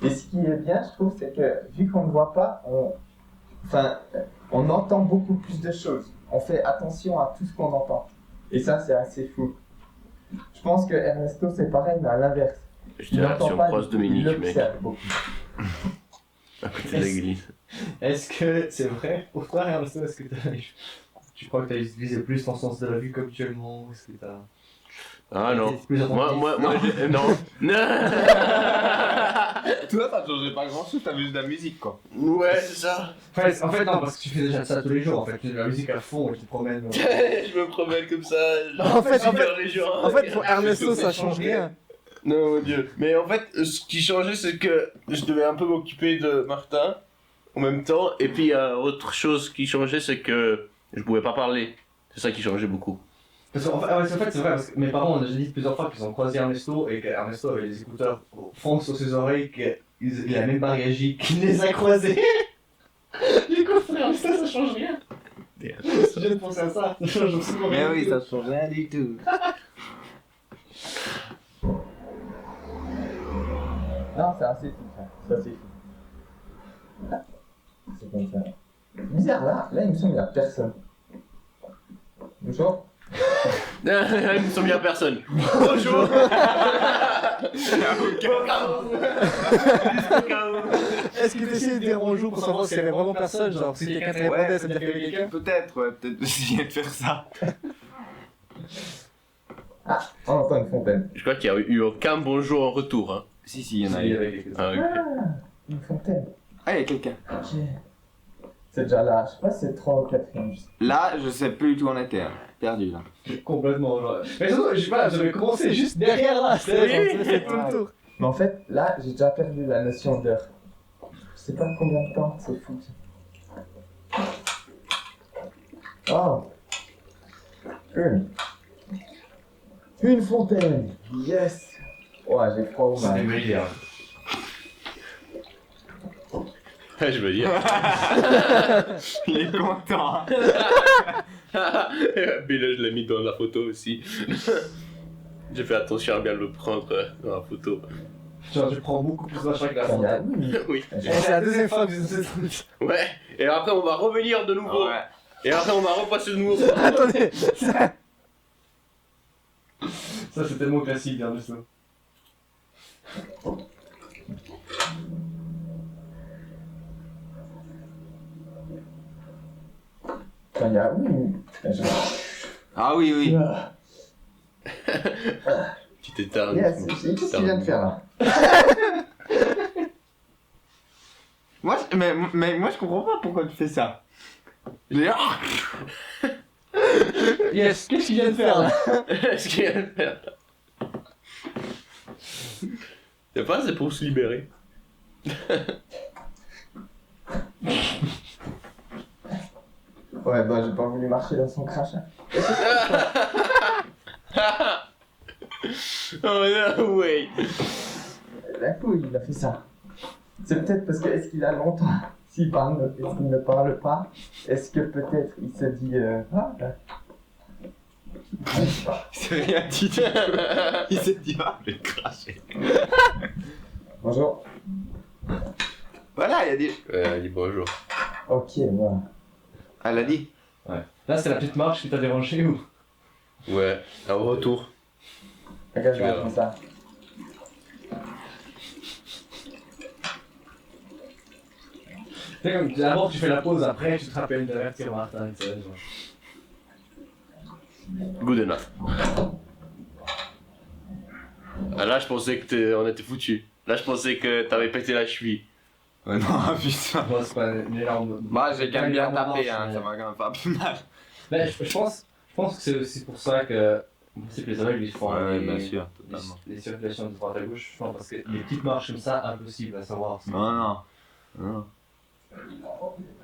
Et ce qui est bien, je trouve, c'est que vu qu'on ne voit pas, on entend beaucoup plus de choses. On fait attention à tout ce qu'on entend. Et ça, c'est assez fou. Je pense que Ernesto, c'est pareil, mais à l'inverse. J'étais là, si on croise Dominique, il mec, observe beaucoup. à côté de l'église. Est-ce que c'est vrai pour toi, Ernesto? Est-ce que tu crois que tu as utilisé plus ton sens de la vue qu'habituellement? Est-ce que t'as... Ah non. Plus Moi, non. Toi, ça changeait pas grand chose, t'avais juste de la musique quoi. Ouais, c'est ça. En fait, non, parce que tu fais déjà ça tous les jours. En fait, tu fais de la musique à fond et tu te promènes. Je me promène comme ça. Genre, En fait, les gens. pour Ernesto, ça change rien. Non, mon dieu. Mais en fait, ce qui changeait, c'est que je devais un peu m'occuper de Martin en même temps. Et puis, autre chose qui changeait, c'est que je pouvais pas parler. C'est ça qui changeait beaucoup. Parce qu'en fait, c'est vrai, parce que mes parents ont déjà dit plusieurs fois qu'ils ont croisé Ernesto et qu'Ernesto avait les écouteurs au fond sur ses oreilles, qu'il a même pas réagi, qu'il les a croisés. Du coup, frère, Ernesto, ça change rien. Je viens de penser à ça, ça change absolument rien. Mais oui, ça change rien du tout. Non, c'est assez fou, ça. C'est assez fou. C'est comme ça. Bizarre, là, il me semble qu'il n'y a personne. Bonjour. Ils ne sont bien personne. Bonjour. Est-ce que tu essayes de dire bonjour pour savoir s'il y avait vraiment personne? Genre, si quelqu'un te répondait, ça veut dire qu'il y avait quelqu'un? Peut-être essayer de faire ça. Ah, on entend une fontaine. Je crois qu'il n'y a eu aucun bonjour en retour. Hein. Si, il y en a Il y eu. avait quelques-uns. Ah, ok. Une fontaine. Ah, il y a quelqu'un. Ok. C'est déjà là, je sais pas si c'est 3 ou 4 juste. Là, je sais plus du tout où on était. Hein. Perdu là. Complètement, genre. Mais surtout, je sais pas, j'avais commencé juste derrière là, C'est tout le tour. Mais en fait, là, j'ai déjà perdu la notion d'heure. Je sais pas combien de temps, c'est fou. Oh. Une fontaine. Yes. Ouais, j'ai froid au C'était mal. meilleur. Je veux dire. Il est content. Puis là, je l'ai mis dans la photo aussi. J'ai fait attention à bien le prendre dans la photo. Genre, je prends beaucoup plus d'achat que la Ah, fontaine. Oui. C'est la deuxième fois que je fais ça. Ouais. Et après, on va revenir de nouveau. Ouais. Et après, on va repasser de nouveau. Attendez, Ça, c'est tellement classique d'Ernesto. Quand il y a... Oui. Ah oui, oui. Tu t'éteins. Yes. Qu'est-ce qu'il vient de faire là? Mais moi je comprends pas pourquoi tu fais ça. J'ai yes, qu'est-ce qu'il vient de faire là? Ce qu'il vient de faire. C'est pas, c'est pour se libérer. Ouais, bah j'ai pas voulu marcher dans son crachat. Oh no way. La couille, il a fait ça. C'est peut-être parce que, est-ce qu'il a longtemps? S'il parle, est-ce qu'il ne parle pas? Est-ce que peut-être il se dit, ah, là. C'est rien dit. Il s'est dit, ah, je vais cracher. Bonjour. Voilà, il y a des. Ouais, dis bonjour. Ok, voilà. Elle a dit. Ouais. Là, c'est la petite marche qui t'a dérangé ou? Ouais, au retour. Regarde, Tu je vais verras. faire ça. C'est comme d'abord tu fais la pause, après tu te rappelles d'avertir Martin, tu sais. Genre. Good enough. Ah, là, je pensais que on était foutus. Là, je pensais que t'avais pété la cheville. Ouais, non, putain. Moi, c'est pas une énorme. Moi j'ai quand même bien Une tapé, énorme hein, marche, ça m'a quand même pas plus mal. Mais je pense que c'est aussi pour ça que. C'est que les aveugles ils font les circulations de droite à gauche, je pense, parce que les petites marches comme ça, impossible à savoir. Non.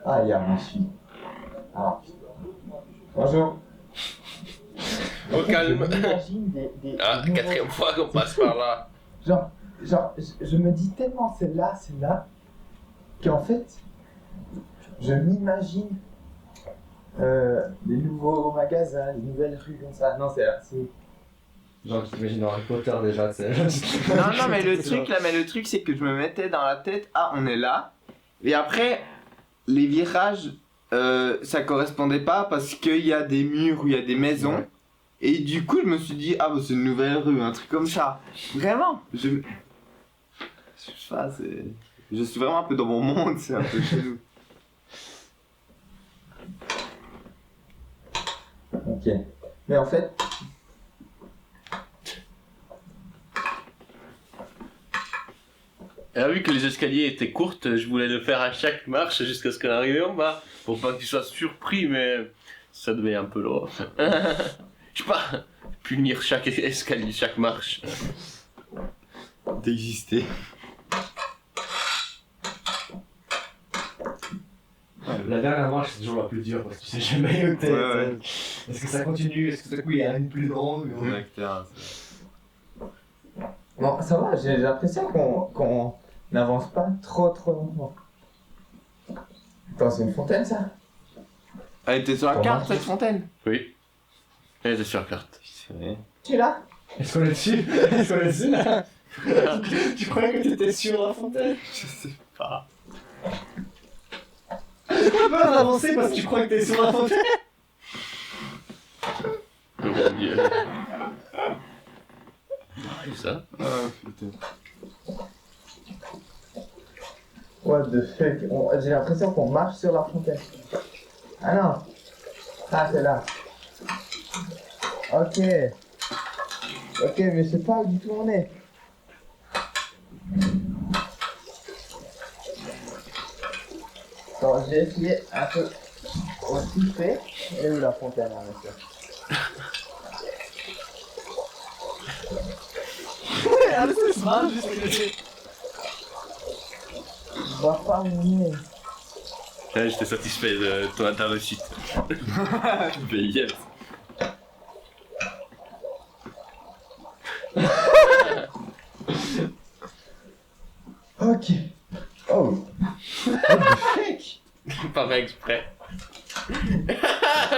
Ah, il y a ma fille. Ah. Bonjour. Au calme. J'imagine des Ah, nouveaux- quatrième fois qu'on passe par là. Genre, je me dis tellement c'est là, qu'en fait, je m'imagine les nouveaux magasins, les nouvelles rues comme ça. Non, c'est Genre, tu t'imagines dans Harry Potter déjà, tu sais. Non, mais le truc c'est que je me mettais dans la tête, ah, on est là. Et après, les virages, ça correspondait pas parce qu'il y a des murs où il y a des maisons. Ouais. Et du coup, je me suis dit, ah, bah, c'est une nouvelle rue, un truc comme ça. Vraiment. Je sais pas, je suis vraiment un peu dans mon monde, c'est un peu chelou. ok. Mais en fait, vu que les escaliers étaient courtes, je voulais le faire à chaque marche jusqu'à ce qu'on arrive en bas. Pour pas que tu sois surpris, mais ça devait un peu lourd. Je sais pas, punir chaque escalier, chaque marche. D'exister. La dernière marche, c'est toujours la plus dure parce que tu sais jamais où t'es. Ouais. Est-ce que ça continue? Est-ce que tout à coup il y a une plus grande? Bon, ça va, j'ai l'impression qu'on n'avance pas trop lentement. Attends, c'est une fontaine ça? Elle était sur la Comment carte ça cette fontaine? Oui. Elle était sur la carte. C'est vrai. Tu es là? Est-ce qu'on est dessus? Est-ce qu'on est dessus là? Tu croyais que t'étais sur la fontaine? Je sais pas. T'as peur d'avancer parce que tu crois que t'es sur la fontaine? Oh mon dieu. Et ça? Ah putain. What the fuck? J'ai l'impression qu'on marche sur la fontaine. Ah non! Ah, c'est là. Ok. Ok, mais je sais pas où du tout on est. Attends, j'ai essayé un peu au fait. Et où la fontaine, hein, monsieur? C'est smart, juste Je vois pas où on est. J'étais satisfait de ta réussite. Mais yes. Ok. Oh. What the fuck? Pas exprès.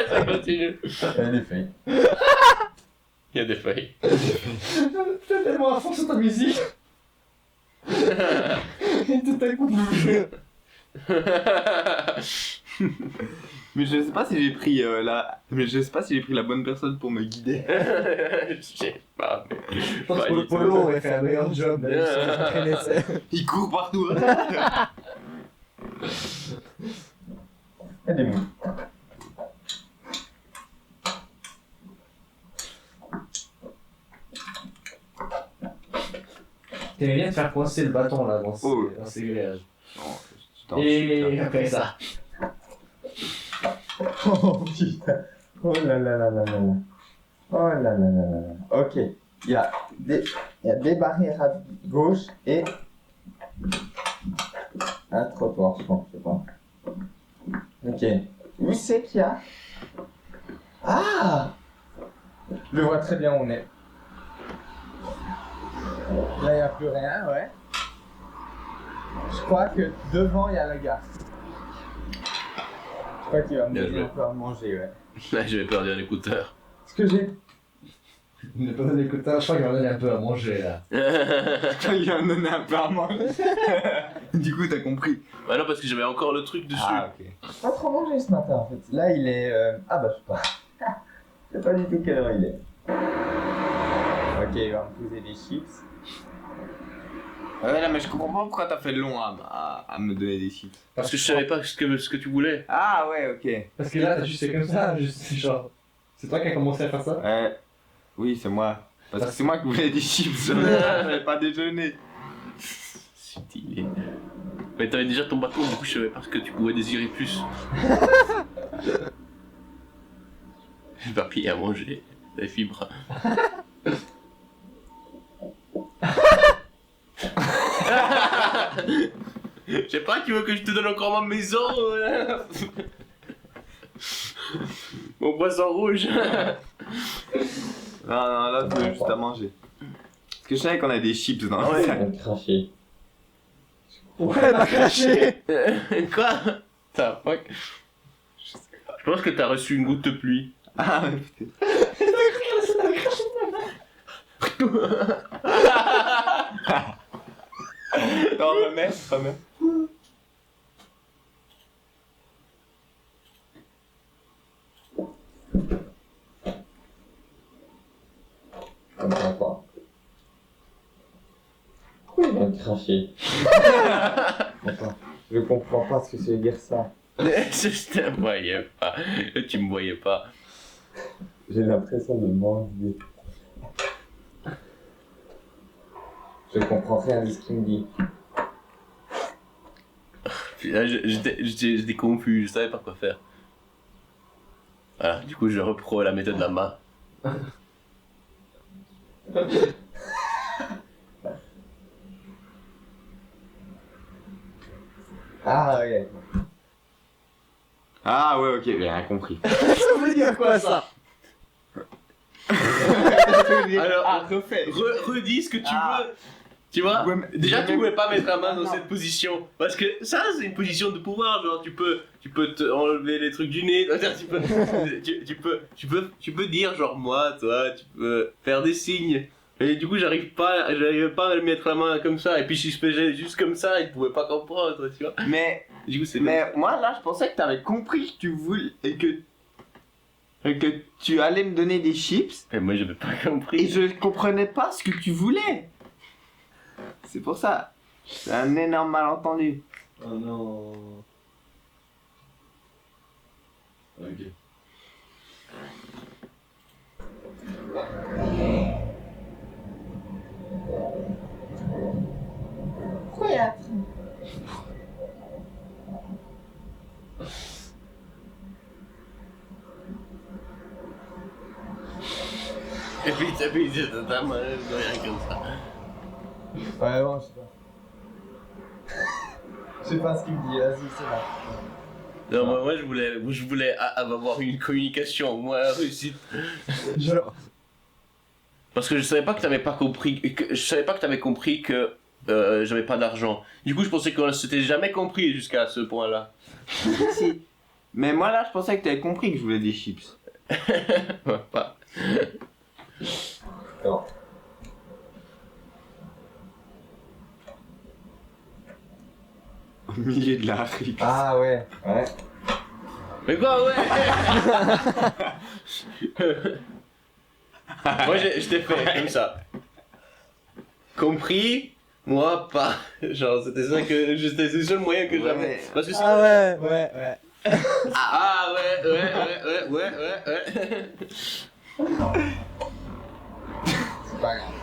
Ça continue. Il y a des feuilles. Il y a des feuilles. T'es tellement à fond sur ta musique. Et tout à coup. Mais je sais pas si j'ai pris la bonne personne pour me guider. Je sais pas, mais. Je pense que le polo aurait fait un meilleur job d'aller s'entraîner, c'est. Il court partout. Il y a des mouches. T'aimais bien te faire coincer le bâton là dans Oh. ces grillages. Non, Et après ça. Oh putain. Oh là là là là là là. Oh là là là là là. Ok. Il y a des barrières à gauche et un trottoir, je pense, je sais pas. Ok. Où c'est qu'il y a? Ah! Je vois très bien où on est. Là, il n'y a plus rien, ouais. Je crois que devant, il y a la gare. Je crois qu'il va me Bien donner joué. encore à manger, ouais. Là, j'avais perdu un écouteur. Ce que j'ai... Il n'a pas donné d'écouteur, je crois qu'il m'a donné un peu à manger là. Il en donnait un peu à manger. Du coup, t'as compris. Bah non, parce que j'avais encore le truc dessus. Ah, ok. Pas trop mangé ce matin, en fait. Là, il est... Ah bah, je sais pas. Je sais pas du tout quelle heure il est. Ok, il va me poser des chips. Ouais, là, mais je comprends pas pourquoi t'as fait long à me donner des chips. Parce que je savais pas ce que tu voulais. Ah, ouais, ok. Parce que là, t'as juste fait comme ça, juste genre. C'est toi qui as commencé à faire ça? Oui, c'est moi. Parce que c'est moi qui voulais des chips. J'avais pas déjeuné. Stylé. Mais t'avais déjà ton bâton, du coup je savais pas ce que tu pouvais désirer plus. Le papier à manger, les fibres. Je sais pas, tu veux que je te donne encore ma maison? Mon poisson rouge. Non, là, c'est juste à manger. Parce que je savais qu'on a des chips dans le sac. On va cracher. Ouais, elle m'a craché! Quoi? T'as fuck? Je pense que t'as reçu une goutte de pluie. Ah, mais putain. Non, remets. Je comprends pas. Pourquoi il va me cracher? Attends, je comprends pas ce que ça veut dire ça. Je te voyais pas. Tu me voyais pas. J'ai l'impression de manger. Je comprends rien de ce qu'il me dit. Là, j'étais confus, je savais pas quoi faire. Voilà, du coup je reprends la méthode de la main. Ah, ok. Ah ouais, ok, j'ai rien compris. Ça veut dire quoi ça? Alors, refais. redis ce que tu veux. Tu vois, déjà tu pouvais pas mettre la main dans cette position. Parce que ça, c'est une position de pouvoir. Genre, tu peux te enlever les trucs du nez. Tu peux dire, genre, moi, toi, tu peux faire des signes. Et du coup, j'arrivais pas à mettre la main comme ça. Et puis, si je faisais juste comme ça, ils pouvaient pas comprendre, tu vois. Mais Du coup, c'est moi là, je pensais que t'avais compris que tu voulais et que tu allais me donner des chips Et moi, j'avais pas compris. et je comprenais pas ce que tu voulais. C'est pour ça. C'est un énorme malentendu. Oh non. Ok. Pourquoi il y a Et puis, t'as mal de rien comme ça. Ouais, bon, je sais pas. Je sais pas ce qu'il me dit, vas-y, c'est là. Non, moi, je voulais avoir une communication, moi, réussite. Genre. Parce que je savais pas que t'avais pas compris, je savais pas que t'avais compris que j'avais pas d'argent. Du coup, je pensais qu'on s'était jamais compris jusqu'à ce point-là. Si. Mais moi là, je pensais que t'avais compris que je voulais des chips. Ouais, pas. Non. Au milieu de la rue. Ah ouais, ouais. Mais quoi, ouais. Moi, je t'ai fait comme ça. Compris? Moi, pas. Genre, c'était le seul moyen que j'avais. Ouais. Parce que c'est... Ah ouais, ouais, ouais. Ah ouais. C'est pas grave.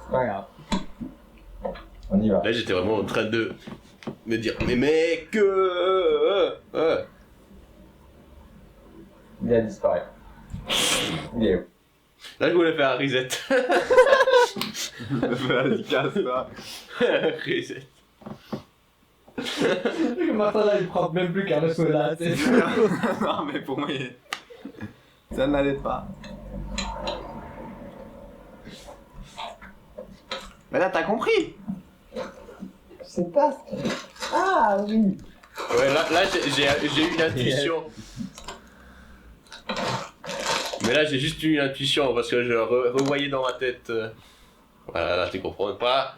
C'est pas grave. On y va. Là, j'étais vraiment en train de me dire, mais mec, Il a disparu. Il est où? Là, je voulais faire un reset. Vas-y, casse-toi. Reset. Martin là, il prend même plus qu'un resto là, tu sais. Non, mais pour moi, ça n'allait pas. Mais là, t'as compris. Je sais pas ce que... Ah oui. Ouais, là j'ai eu une intuition. Mais là, j'ai juste eu une intuition parce que je revoyais dans ma tête. Voilà, là, tu comprends pas.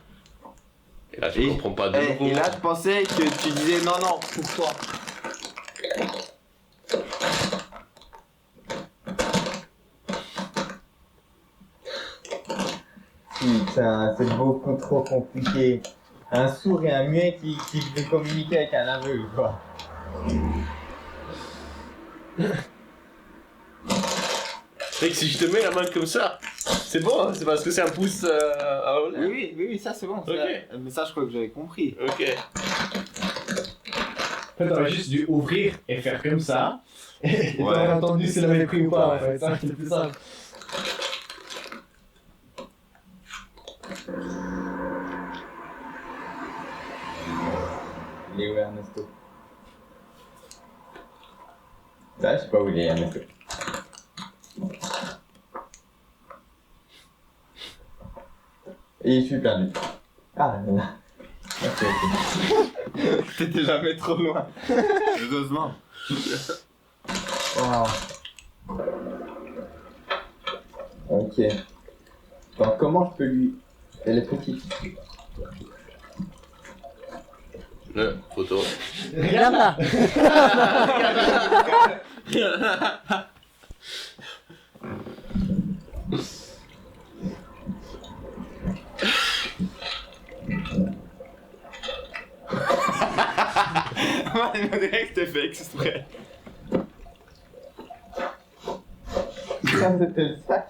Et là, je comprends pas de nouveau. Et là, je pensais que tu disais non, pour toi. Putain, c'est beaucoup trop compliqué. Un sourd et un muet qui veut communiquer avec un aveugle, quoi. Mec, si je te mets la main comme ça, c'est bon, hein, c'est parce que c'est un pouce à l'air. Oui, ça c'est bon. Ok. Mais ça, je crois que j'avais compris. Ok. En fait, t'aurais juste dû ouvrir et faire comme ça. Et Ouais. t'aurais entendu s'il avait pris ou pas, en fait. Ça, c'était plus simple. Il est où Ernesto? Ça, je sais pas où il est Ernesto. Et je suis perdu. Ah, là. Ok, ok. T'étais jamais trop loin. Heureusement. Wow. Ok. Donc comment je peux lui... Elle est petite. Photo. Regarde là. Moi, il me dirait que c'était fait exprès. Ça, c'était le sac.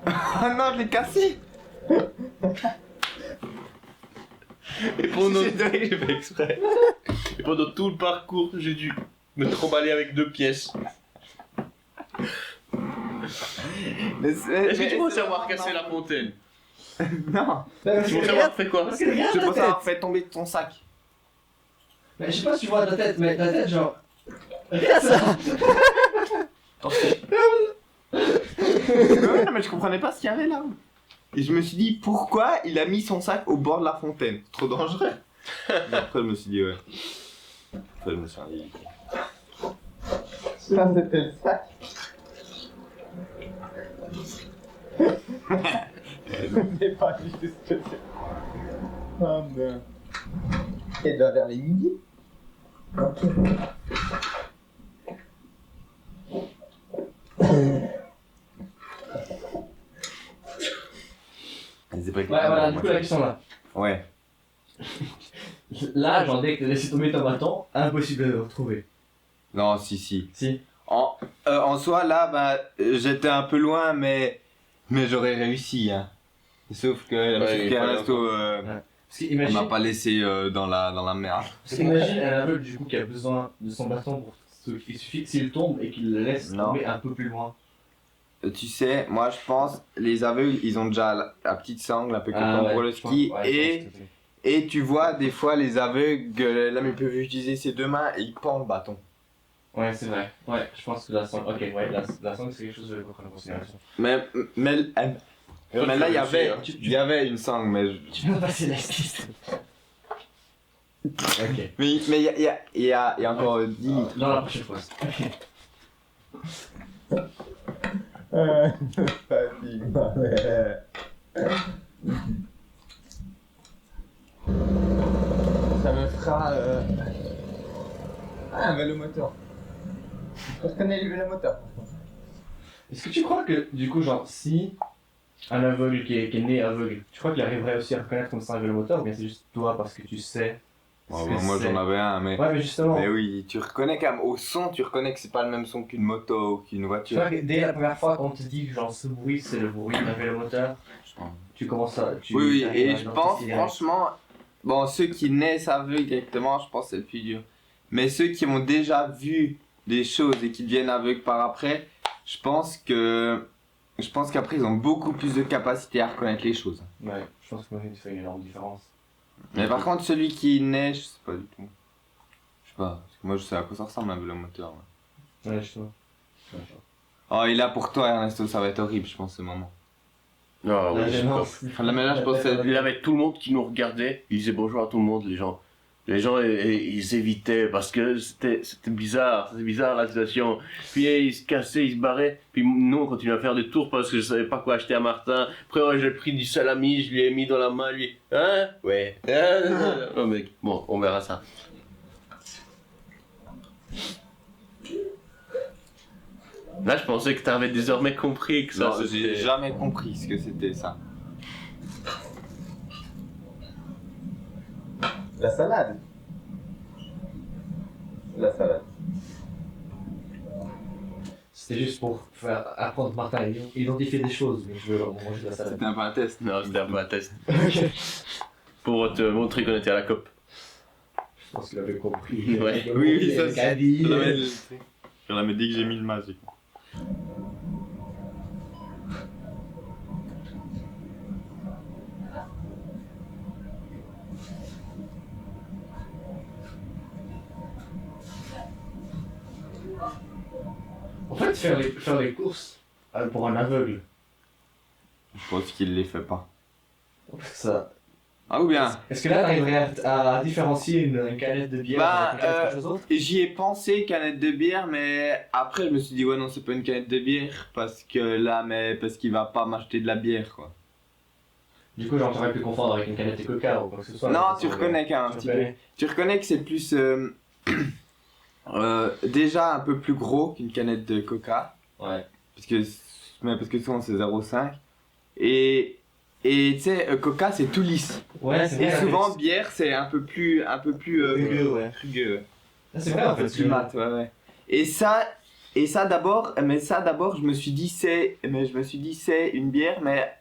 Ah non, je l'ai cassé. Et pendant... j'ai fait exprès. Et pendant tout le parcours, j'ai dû me tremballer avec 2 pièces. Est-ce que tu penses avoir cassé la fontaine? Non. Tu penses avoir fait quoi? Je pense avoir fait tomber ton sac. Mais je sais pas si tu vois ta tête, mais ta tête, genre. Regarde ça! Ouais, mais je comprenais pas ce qu'il y avait là. Et je me suis dit, pourquoi il a mis son sac au bord de la fontaine? Trop dangereux. Et après, je me suis dit, ouais. Après, je me suis dit. Ça, c'était le sac. Je n'ai pas vu ce que c'est. Oh merde. Et doit vers les midi. Ok. Ouais, voilà, du coup, la question là. Ouais. Là, genre, dès que t'as laissé tomber ton bâton, impossible de le retrouver. Non, si. Si. En soi, là, bah, j'étais un peu loin, mais j'aurais réussi, hein. Sauf que Ernesto, Parce on qu'imagine. m'a pas laissé dans la merde. Parce qu'imagine un aveugle du coup qui a besoin de son bâton pour ce qu'il suffit s'il tombe et qu'il le laisse Non. tomber un peu plus loin. Tu sais, moi je pense, les aveugles, ils ont déjà la petite sangle, un peu comme Ah ouais, pour le je pense- ski, ouais, je pense que et tu vois, des fois, les aveugles, là, ils peuvent utiliser ses 2 mains et ils pendent le bâton. Ouais, c'est vrai. Ouais, je pense que la sangle. Ok, ouais, la sangle c'est quelque chose de prendre en considération. Mais là, hein. il y avait une sangle, mais... Tu peux passer l'astuce. Ok. Mais il y a encore 10 litres. Dans la prochaine fois. Fatigue, ma mère. Ça me fera un vélo moteur. Je reconnais le vélo moteur. Est-ce que tu crois que du coup, genre, si un aveugle qui est né aveugle, tu crois qu'il arriverait aussi à reconnaître comme ça un vélo moteur ou bien c'est juste toi parce que tu sais ce que Moi c'est? j'en avais un, mais... Ouais, mais justement. Mais oui, tu reconnais quand même, au son, tu reconnais que c'est pas le même son qu'une moto ou qu'une Tu voiture. vois, que dès la première fois qu'on te dit que genre ce bruit c'est le bruit d'un vélomoteur, tu commences à. Oui, arrives et à je identifier pense direct. franchement, bon, ceux qui naissent aveugles directement, je pense que c'est le plus dur. Mais ceux qui ont déjà vu des choses et qui deviennent aveugles par après, je pense qu'après ils ont beaucoup plus de capacité à reconnaître les choses. Ouais, je pense que moi il fait une énorme différence. Mais par contre, celui qui naît, je sais pas du tout. Je sais pas, parce que moi je sais à quoi ça ressemble un vélomoteur. Ouais. Ouais, justement. Oh, et là pour toi, Ernesto, ça va être horrible, je pense, ce moment. Non, La oui, gênance. Enfin, là, mais là, je pense que Il y avait tout le monde qui nous regardait, il disait bonjour à tout le monde, les gens. Les gens, ils évitaient parce que c'était bizarre la situation. Puis ils se cassaient, ils se barraient. Puis nous, on continuait à faire des tours parce que je savais pas quoi acheter à Martin. Après, ouais, j'ai pris du salami, je lui ai mis dans la main, lui. Hein? Ouais. Oh, mec. Bon, on verra ça. Là, je pensais que t'avais désormais compris que ça, non, j'ai c'était... jamais compris ce que c'était ça. La salade. La salade. C'était juste pour faire apprendre Martin à identifier des choses, mais je veux manger de la salade. C'était un peu un test. Non, c'était un peu un test. Pour te montrer qu'on était à la COP. Je pense qu'il avait compris. Ouais. Oui, ça, qu'a dit. Je l'avais dit que j'ai mis le masque. En fait, faire les courses pour un aveugle. Je pense qu'il les fait pas. Parce que ça. Ah ou bien Est-ce que là, t'arriverais à différencier une canette de bière Bah, avec quelque chose d'autre? J'y ai pensé, canette de bière, mais après je me suis dit ouais non c'est pas une canette de bière parce que là parce qu'il va pas m'acheter de la bière quoi. Du coup, genre, t'aurais pu confondre avec une canette de coca ou quoi que ce soit. Non, parce tu que- reconnais quand même un tu petit peu. reconnais. Tu reconnais que c'est plus déjà un peu plus gros qu'une canette de coca Ouais. parce que souvent c'est 0,5 et tu sais coca c'est tout lisse. Ouais, c'est Et vrai. souvent bière c'est un peu plus Rugueux, ouais. rugueux, ouais. Ah, c'est vrai en fait. Plus mat, ouais, ouais. Et ça d'abord, je me suis dit c'est une bière, mais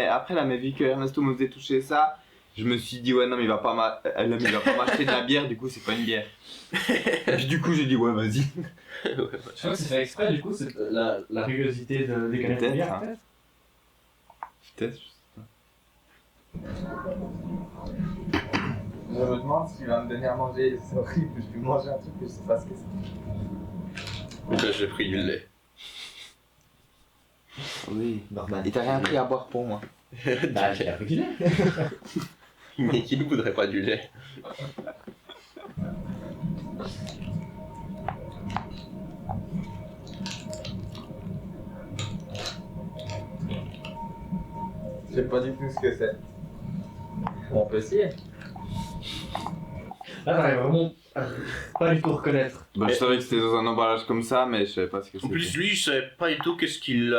après là, mais vu que Ernesto me faisait toucher ça, Je me suis dit, ouais, non, mais il va pas m'acheter de la bière, du coup, c'est pas une bière. Et puis, du coup, j'ai dit, ouais, vas-y. Je crois que c'est fait exprès, du coup, c'est la rugosité des canettes de Peut-être, bière, hein. peut-être. Peut-être. Je me demande s'il va me donner à manger. C'est horrible, je vais manger un truc que je sais pas ce que c'est. Là, j'ai pris du lait. Oui. Normal. Et t'as rien pris à boire pour moi. Bah, j'ai appris du lait. Mais qui ne voudrait pas du lait? Je sais pas du tout ce que c'est. Bon, on peut essayer. Là, t'arrives vraiment à pas du tout reconnaître. Bah, je savais que c'était dans un emballage comme ça, mais je savais pas ce que c'était. En plus, lui, je savais pas du tout qu'est-ce qu'il.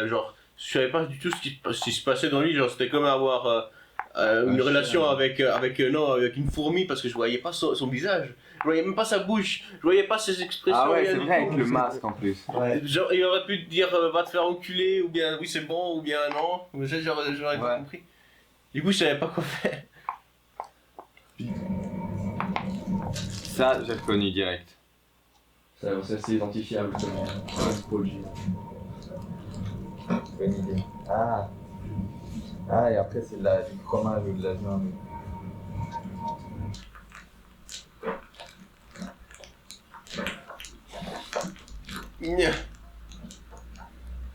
Genre, je savais pas du tout ce qui se passait dans lui. Genre, c'était comme avoir une relation avec une fourmi parce que je voyais pas son visage. Je voyais même pas sa bouche. Je voyais pas ses expressions. Ah ouais, rien c'est du vrai, tout. avec le masque en plus. Ouais. Genre, il aurait pu te dire va te faire enculer, ou bien oui, c'est bon, ou bien non. Mais ça, j'aurais pas Ouais. compris. Du coup, je savais pas quoi faire. Ça, j'ai reconnu direct. C'est assez identifiable comme produit. Bonne idée. Ah. Ah, et après, c'est du fromage ou de la viande.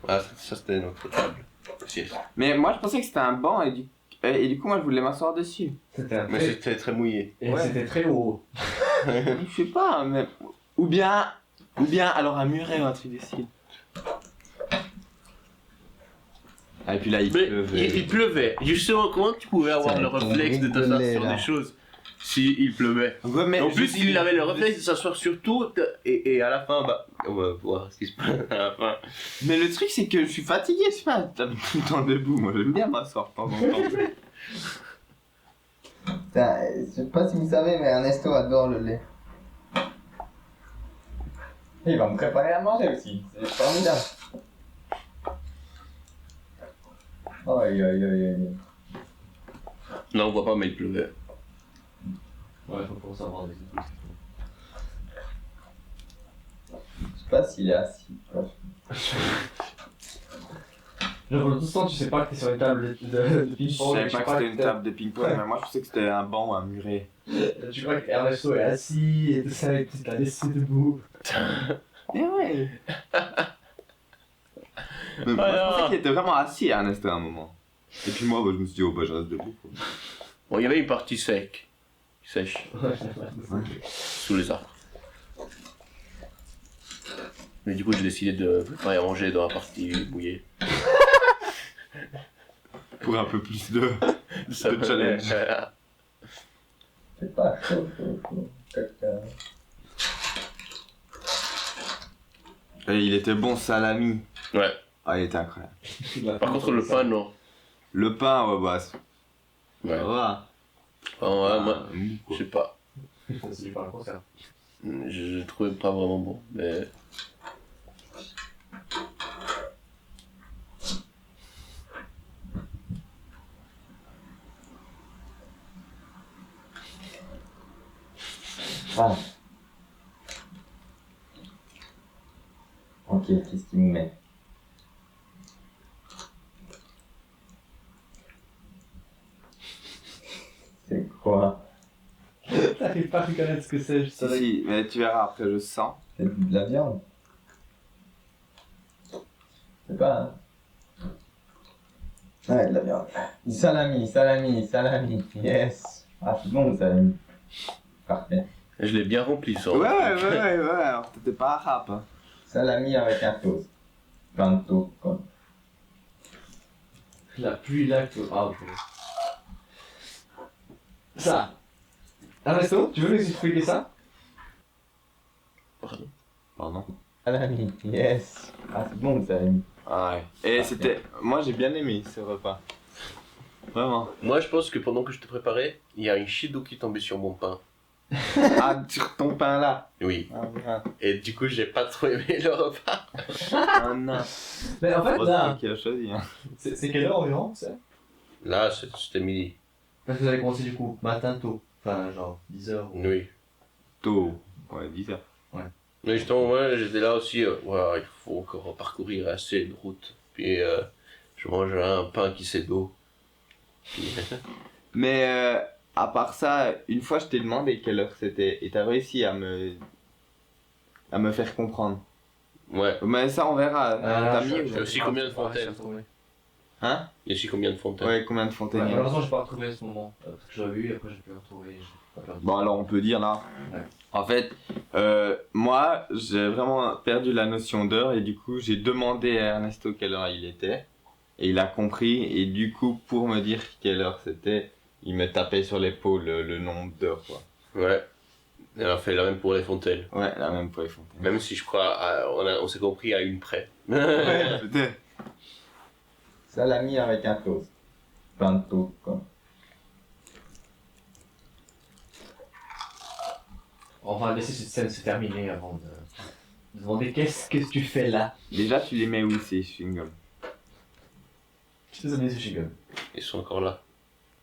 Ah, ça c'était notre table. Sieste. Mais moi, je pensais que c'était un banc et du coup, moi, je voulais m'asseoir dessus. C'était un Mais très... c'était très mouillé. Et Ouais. c'était très haut. Je sais pas, mais. Ou bien alors un muret ou un truc d'ici. Ah, et puis là, il Mais pleuvait. il pleuvait. Justement, comment tu pouvais avoir Ça le va être réflexe de rigolé, t'asseoir sur là. des choses s'il pleuvait? Ouais, mais En je plus, suis- il avait le réflexe de s'asseoir sur tout et à la fin, bah, on va voir ce qui se passe à la fin. Mais le truc, c'est que je suis fatigué, je sais pas, t'as mis tout le temps debout. Moi, j'aime bien m'asseoir de temps en temps. Putain, je sais pas si vous savez, mais Ernesto adore le lait. Et il va me préparer à manger aussi. C'est formidable. Aïe aïe aïe aïe. Là, on voit pas, mais il pleuvait. Ouais, faut commencer à avoir des études. Je sais pas s'il est assis. Genre, pendant tout ce temps, tu sais pas que t'es sur une table de Je ping-pong. savais tu pas sais que c'était une t'es- table de ping-pong, mais moi, je pensais que c'était un banc ou un muret. Tu crois qu'Ernesto est assis et tout ça, et tu t'as laissé debout. Mais ouais. Mais moi, je pensais qu'il était vraiment assis, Ernest, à un moment. Et puis moi, bah, je me suis dit, oh, bah, je reste debout. Quoi. Bon, il y avait une partie sèche, sous les arbres. Mais du coup, j'ai décidé de préparer à manger dans la partie mouillée. Pour un peu plus de challenge. C'est pas chaud, caca. Et il était bon, salami. Ouais. Ah, il était incroyable. Par contre, le pain, non. Le pain, ouais, bah, ça Ouais. va. Enfin, ouais, moi, mou, je quoi. sais pas. C'est du pain à conserve. Je trouvais pas vraiment bon, mais. Ah. Ok, qu'est-ce qu'il me met? C'est quoi? T'arrives pas à reconnaître ce que c'est, je Si, savais. si, mais tu verras après, je sens. C'est de la viande? C'est pas, hein? Ouais, de la viande. Du salami, salami, salami. Yes. Ah, c'est bon le salami. Parfait. Je l'ai bien rempli, ça. Ouais, alors t'étais pas arabe. Hein. Salami avec un toast. Plein de toast, quoi. La pluie là que. Ah, ok. Ça. Ernesto, tu veux nous expliquer ça? Pardon. Salami, yes. Ah, c'est bon le salami. Ah ouais. Et c'était. Moi j'ai bien aimé ce repas. Vraiment. Moi, je pense que pendant que je te préparais, il y a une chute d'eau qui tombait sur mon pain. Ah, sur ton pain là. Oui. Ah, voilà. Et du coup, j'ai pas trop aimé le repas. Ah non. Mais en fait, Heureusement là, qu'il a choisi. Hein. c'est quelle heure environ, c'est? Là, c'était midi. Parce que vous allez commencer du coup matin tôt. Enfin, genre 10h. Oui. Tôt. Ouais, 10 heures. Mais justement, moi, j'étais là aussi, voilà, il faut encore parcourir assez de route. Puis, je mange un pain qui sait d'eau. Puis, Mais à part ça, une fois je t'ai demandé quelle heure c'était et t'as réussi à me faire comprendre. ouais. Mais ça on verra. T'as mis Il y a aussi combien de fontaines? Hein? Il y a aussi combien de fontaines? Ouais, combien de fontaines? il y a Malheureusement, j'ai pas retrouvé à ce moment. Parce que j'aurais vu, et après, j'ai pu retrouver. J'ai pas perdu. Bon alors on peut dire là. Ouais. En fait, moi j'ai vraiment perdu la notion d'heure et du coup j'ai demandé à Ernesto quelle heure il était et il a compris et du coup pour me dire quelle heure c'était, il me tapait sur l'épaule le nombre d'heures quoi. Ouais. Et on a fait la même pour les fontaines. Ouais, la même pour les fontaines. Même si je crois, on s'est compris à une près. Ouais, peut-être. Salami avec un toast. Plein de toast, quoi. On va laisser cette scène se terminer avant de demander qu'est-ce que tu fais là. Déjà tu les mets où ces chewing-gums? Je les ai mis chez Gum. Ils sont encore là.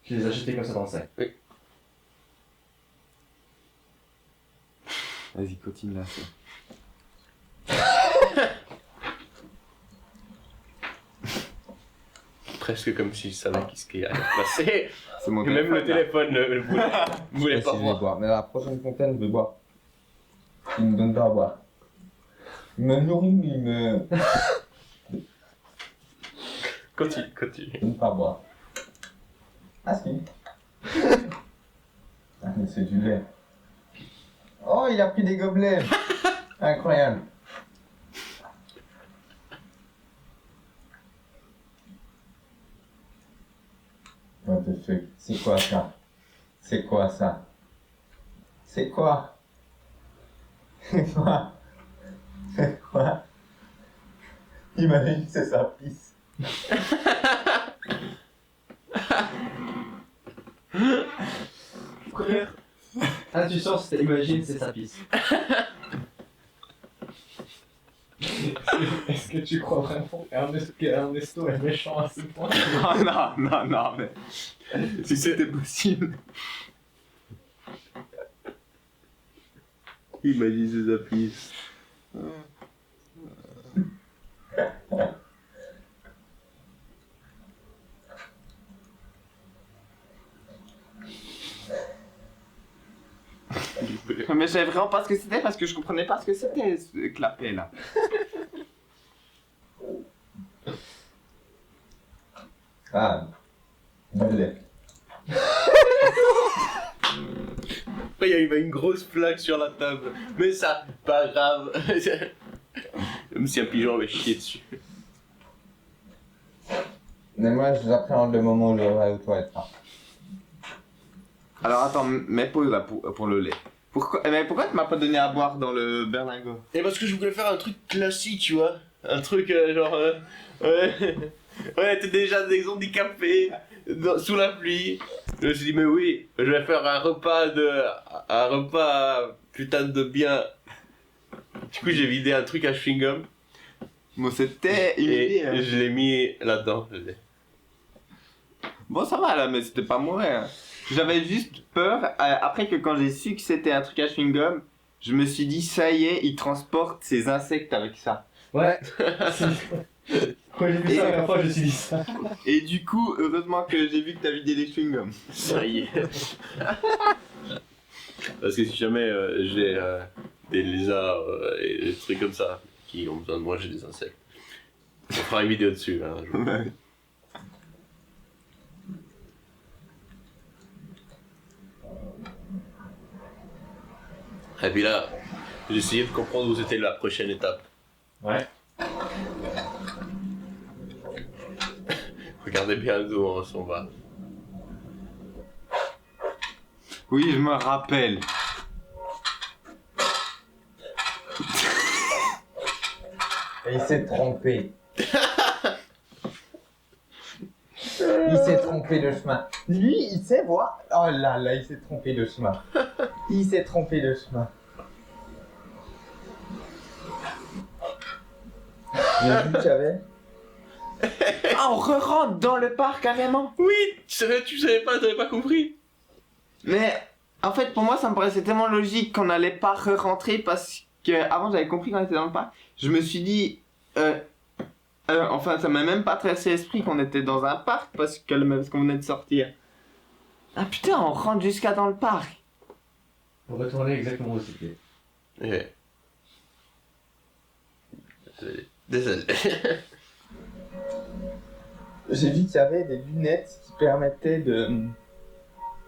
Je les ai achetés comme ça dans le sac. Vas-y continue là. Presque comme si je savais ce qui allait se passer. C'est mon Même le téléphone, là. téléphone ne voulait Je sais pas si je vais voir. boire, mais la prochaine fontaine, je vais boire. Il me donne pas à boire. Il me nourrit, mais il me Continue. donne pas à boire. Ah si. Ah mais c'est du lait. Oh, il a pris des gobelets. Incroyable. What the fuck? C'est quoi ça? C'est quoi ça? C'est quoi? C'est quoi? C'est quoi? Imagine, c'est sa pisse. Frère. Intuition, c'était imagine, c'est sa pisse. Est-ce que tu crois vraiment qu'Ernesto est méchant à ce point? Oh non, mais si c'était possible. Imagine ses appuis. Mais je savais vraiment pas ce que c'était parce que je comprenais pas ce que c'était ce clapet là. Ah, du lait. Après, il y a eu une grosse plaque sur la table. Mais ça, pas grave. Même si un pigeon avait chié dessus. Mais moi, j'appréhende le moment où je vais aux toilettes. Alors attends, mets pause là pour le lait. Mais pourquoi tu m'as pas donné à boire dans le berlingot? Et parce que je voulais faire un truc classique, tu vois. Un truc genre. Ouais, t'es déjà des handicapés sous la pluie. Je me suis dit, mais oui, je vais faire un repas putain de bien. Du coup, j'ai vidé un truc à chewing-gum Bon, c'était une et idée. Hein. je l'ai mis là-dedans. Je l'ai- Bon, ça va là, mais c'était pas mauvais. Hein. J'avais juste peur, après que quand j'ai su que c'était un truc à chewing-gum, je me suis dit, ça y est, il transporte ses insectes avec ça. Ouais. Quand j'ai vu ça la première fois, je me suis dit ça. Et du coup, heureusement que j'ai vu que t'as vidé les chewing-gums. Ça y est. Parce que si jamais j'ai des lézards et des trucs comme ça qui ont besoin de manger des insectes, on fera une vidéo dessus. Hein, un jour. Ouais. Et puis là, j'ai essayé de comprendre où c'était la prochaine étape. Ouais. Regardez bien d'où on s'en va. Oui, je me rappelle. Et il s'est trompé. Il s'est trompé de chemin. Lui, il sait voir. Oh là là, il s'est trompé de chemin. Il s'est trompé de chemin. J'ai vu qu'il y avait. Ah, on re-rentre dans le parc carrément. Oui, Tu savais pas, t'avais pas compris? Mais en fait, pour moi, ça me paraissait tellement logique qu'on n'allait pas re-rentrer parce que avant j'avais compris qu'on était dans le parc. Je me suis dit, enfin, ça m'a même pas traversé l'esprit qu'on était dans un parc parce qu'on venait de sortir. Ah putain, on rentre jusqu'à dans le parc. Pour retourner exactement où c'était. Ouais. Désolé. J'ai vu qu'il y avait des lunettes qui permettaient de...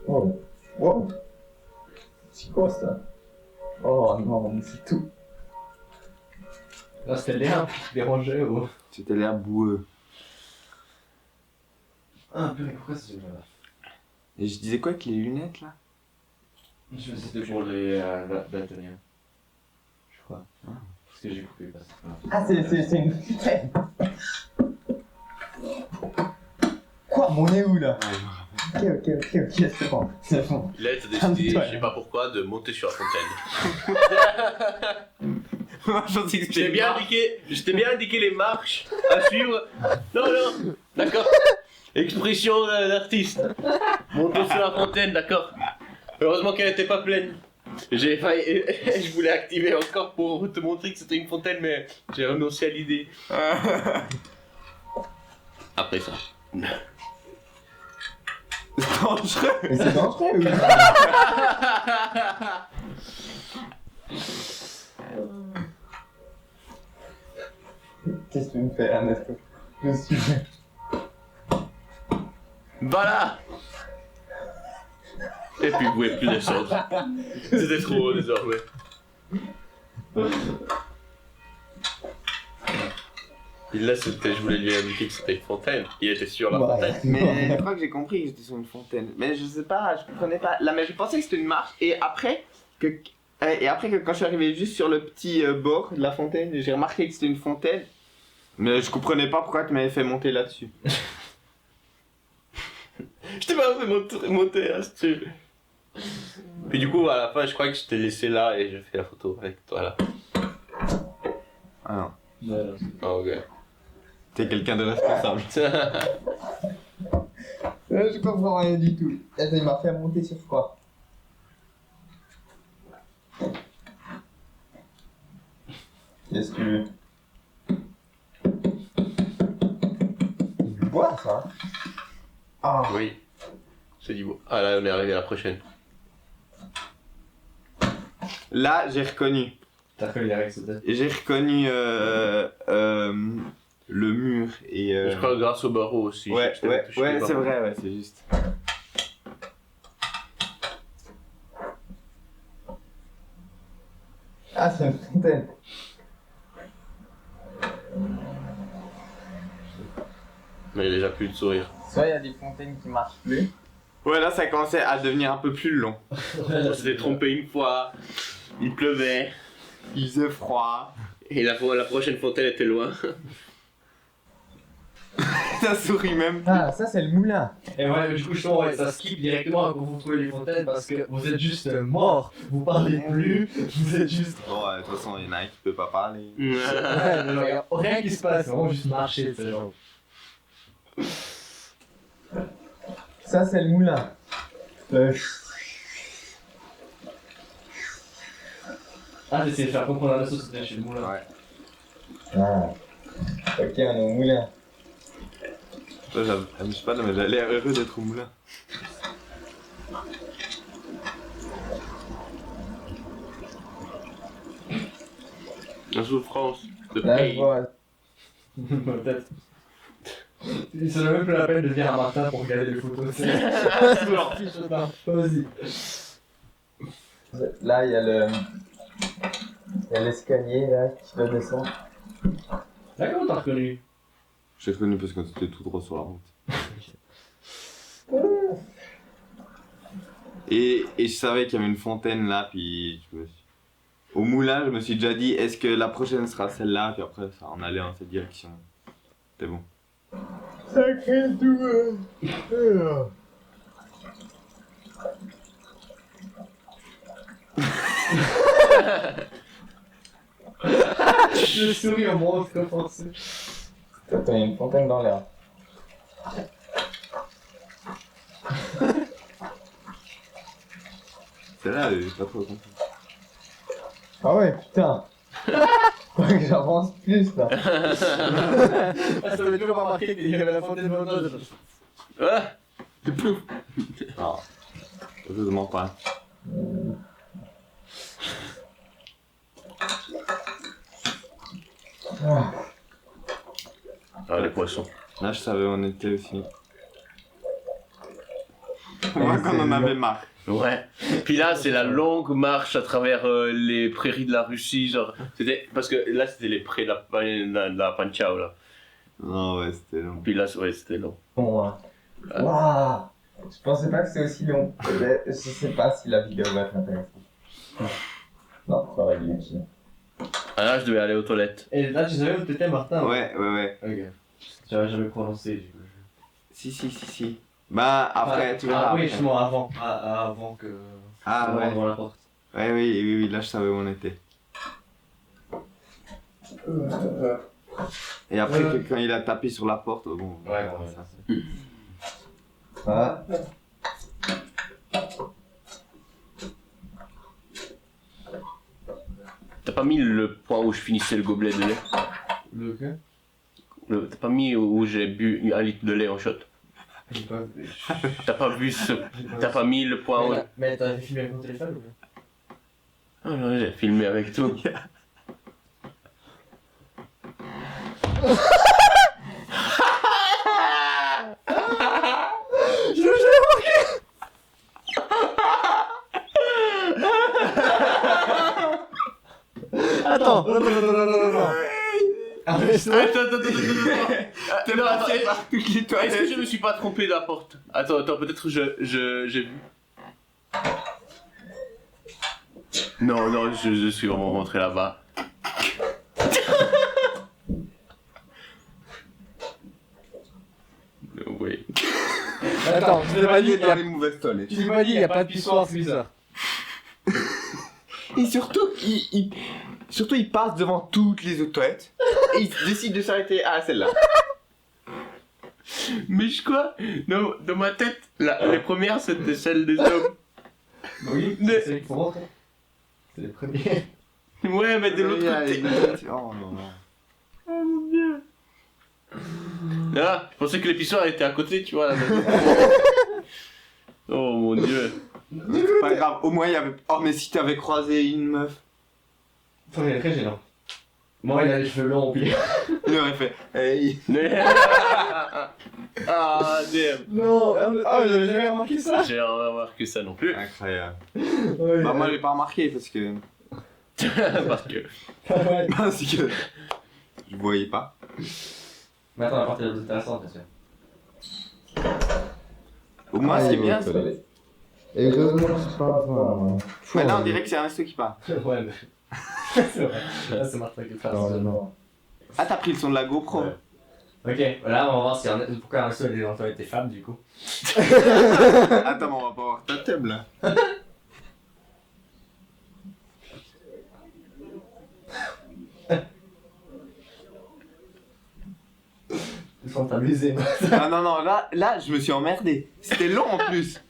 Oh, wow. C'est quoi ça? Oh non, mais c'est tout. Là, c'était l'herbe qui dérangeait ou. C'était l'air boueux. Ah, purée, pourquoi c'est là? Et je disais quoi avec les lunettes là? C'était pour les daltoniens. Je crois. Parce que j'ai coupé le passage. Ah, c'est une fontaine. Quoi? Mais on est où là? Ok, c'est bon. Là, t'as décidé, je sais pas pourquoi, de monter sur la fontaine. Je t'ai bien indiqué les marches à suivre. Non, d'accord. Expression d'artiste. Monter sur la fontaine, d'accord. Heureusement qu'elle n'était pas pleine. Je voulais activer encore pour te montrer que c'était une fontaine, mais j'ai renoncé à l'idée. Après ça. C'est dangereux. Mais c'est dangereux, oui. Qu'est-ce que tu me fais, Ernesto? Je suis... Voilà. Et puis vous pouvez plus descendre. C'était trop haut désormais. Et là, je voulais lui indiquer que c'était une fontaine. Il était sur la fontaine. Mais je crois que j'ai compris que j'étais sur une fontaine. Mais je sais pas, je comprenais pas. Là, mais je pensais que c'était une marche. Et après que quand je suis arrivé juste sur le petit bord de la fontaine, j'ai remarqué que c'était une fontaine. Mais je comprenais pas pourquoi tu m'avais fait monter là-dessus. Je t'ai pas fait monter là-dessus. Puis du coup, à la fin, je crois que je t'ai laissé là et j'ai fait la photo avec toi là. Ah non. Oh, ok. T'es quelqu'un de responsable. Je comprends rien du tout. Attends, il m'a fait monter sur quoi? Qu'est-ce que tu veux? Du bois, ça? Ah. Oui. Je dis bon. Ah là, on est arrivé à la prochaine. Là, j'ai reconnu. T'as reconnu les règles, c'était. J'ai reconnu le mur et. Je crois grâce au barreau aussi. Ouais, je t'avais touché le c'est barreau. vrai, ouais, c'est juste. Ah, c'est une fontaine. Mais il a déjà plus de sourire. Soit il y a des fontaines qui marchent plus. Ouais, là, ça commençait à devenir un peu plus long. On s'était trompé une fois. Il pleuvait. Il faisait froid. Et la prochaine fontaine était loin. Ça sourit même. Ah, ça c'est le moulin. Et ouais, du coup, je trouve, ouais, ça skip directement quand vous trouvez les fontaines parce que vous êtes juste mort. Vous parlez plus, vous êtes juste. Bon, de toute façon, il y en a un qui peut pas parler. Ouais, mais genre, y a rien qui se passe, c'est vraiment juste marcher, c'est genre. Ça c'est le moulin. Ah, j'ai essayé de faire comprendre à la sauce, c'était chez le moulin. Ouais. Ah. Ok, on est au moulin. Toi, je sais pas, mais j'ai l'air heureux d'être au moulin. La souffrance de Là, je paye. vois. Peut-être. Il se donne même plus la peine de venir à Martin pour regarder les photos. C'est leur fiche de part. Vas-y. Là, il y a le. Il y a l'escalier là qui doit descendre. Là, comment t'as reconnu? J'ai reconnu parce que c'était tout droit sur la route. Et je savais qu'il y avait une fontaine là, puis au moulin, je me suis déjà dit, est-ce que la prochaine sera celle-là, puis après, ça en allait dans cette direction. C'était bon. Sacré tout. Je souris au monstre français. T'as une fontaine dans l'air. Celle-là, j'ai pas trop compris. Ah ouais, putain. Faut que j'avance plus là. Ah, ça m'avait toujours pas remarqué qu'il y avait la fontaine de Ah, Heureusement pas. ah, les poissons. Là, je savais où on était aussi. On voit qu'on en avait marre. Ouais. Puis là, c'est la longue marche à travers les prairies de la Russie. Genre, c'était parce que là, c'était les prairies de la Panchao là. Non, ouais, c'était long. Puis là, ouais, c'était long. Bon, waouh. Je pensais pas que c'était aussi long. Mais je sais pas si la vidéo va être intéressante. Non, ça va être utile. Ah là, je devais aller aux toilettes. Et là, tu savais où t'étais, Martin? Ouais. Ok. J'avais jamais prononcé, du coup. Si. Bah, après, tu verras. Ah oui, après. justement, avant que... Ah, ouais. Devant la porte. Ouais, oui, là, je savais où on était. Et après, quand il a tapé sur la porte, bon. Ouais, ça. Ah. T'as pas mis le point où je finissais le gobelet de lait? Le quê? T'as pas mis où j'ai bu 1 litre de lait en shot? J'ai pas... T'as pas vu ce... T'as pas mis le point où... Mais t'as filmé avec mon téléphone ou pas? Ah non, j'ai filmé avec tout. Attends, non. Ah mais c'est Attends. T'es Non, passé par toutes les est-ce que toilettes. je me suis pas trompé de la porte? Attends, peut-être j'ai vu. Non, je suis vraiment rentré là-bas. Oui. Attends, tu t'es pas dit, dans les mauvaises toilettes. tu t'es pas dit, il y a pas de pissoir, c'est bizarre. Et surtout, il passe devant toutes les autres toilettes. Et il décide de s'arrêter à celle-là. Mais je crois, dans ma tête, les premières c'était celles des hommes. Oui, Mais- c'est les qu'il faut rentrer. C'est les premiers. Ouais, mais de l'autre côté. Oh non. Ah, je pensais que les pissoirs étaient à côté, tu vois. Là, oh mon dieu. Pas grave, au moins il y avait. Oh, mais si t'avais croisé une meuf, Attends, il est très gênant. Moi, il a les cheveux longs, puis... il aurait fait. Hey. Ah, damn. Non, ah, j'avais jamais remarqué ça. J'ai remarqué ça non plus. Incroyable. Ouais, Bah, moi j'ai pas remarqué parce que. Parce que. ouais. Parce que. Je voyais pas. Mais attends, la partie la plus intéressante, bien sûr. Au moins, ce qui est bien, c'est. Et heureusement, je suis pas besoin. Ouais, là on dirait que c'est un resto qui part. Ouais, mais... c'est vrai. Là, c'est Martin qui le fait. Non. Ah, t'as pris le son de la GoPro. Ouais. Ok, là, on va voir si pourquoi un resto est dans les des femmes, du coup. Attends, mais on va pas voir ta table là. Ils sont amusés, moi. Ah non, là je me suis emmerdé. C'était long en plus.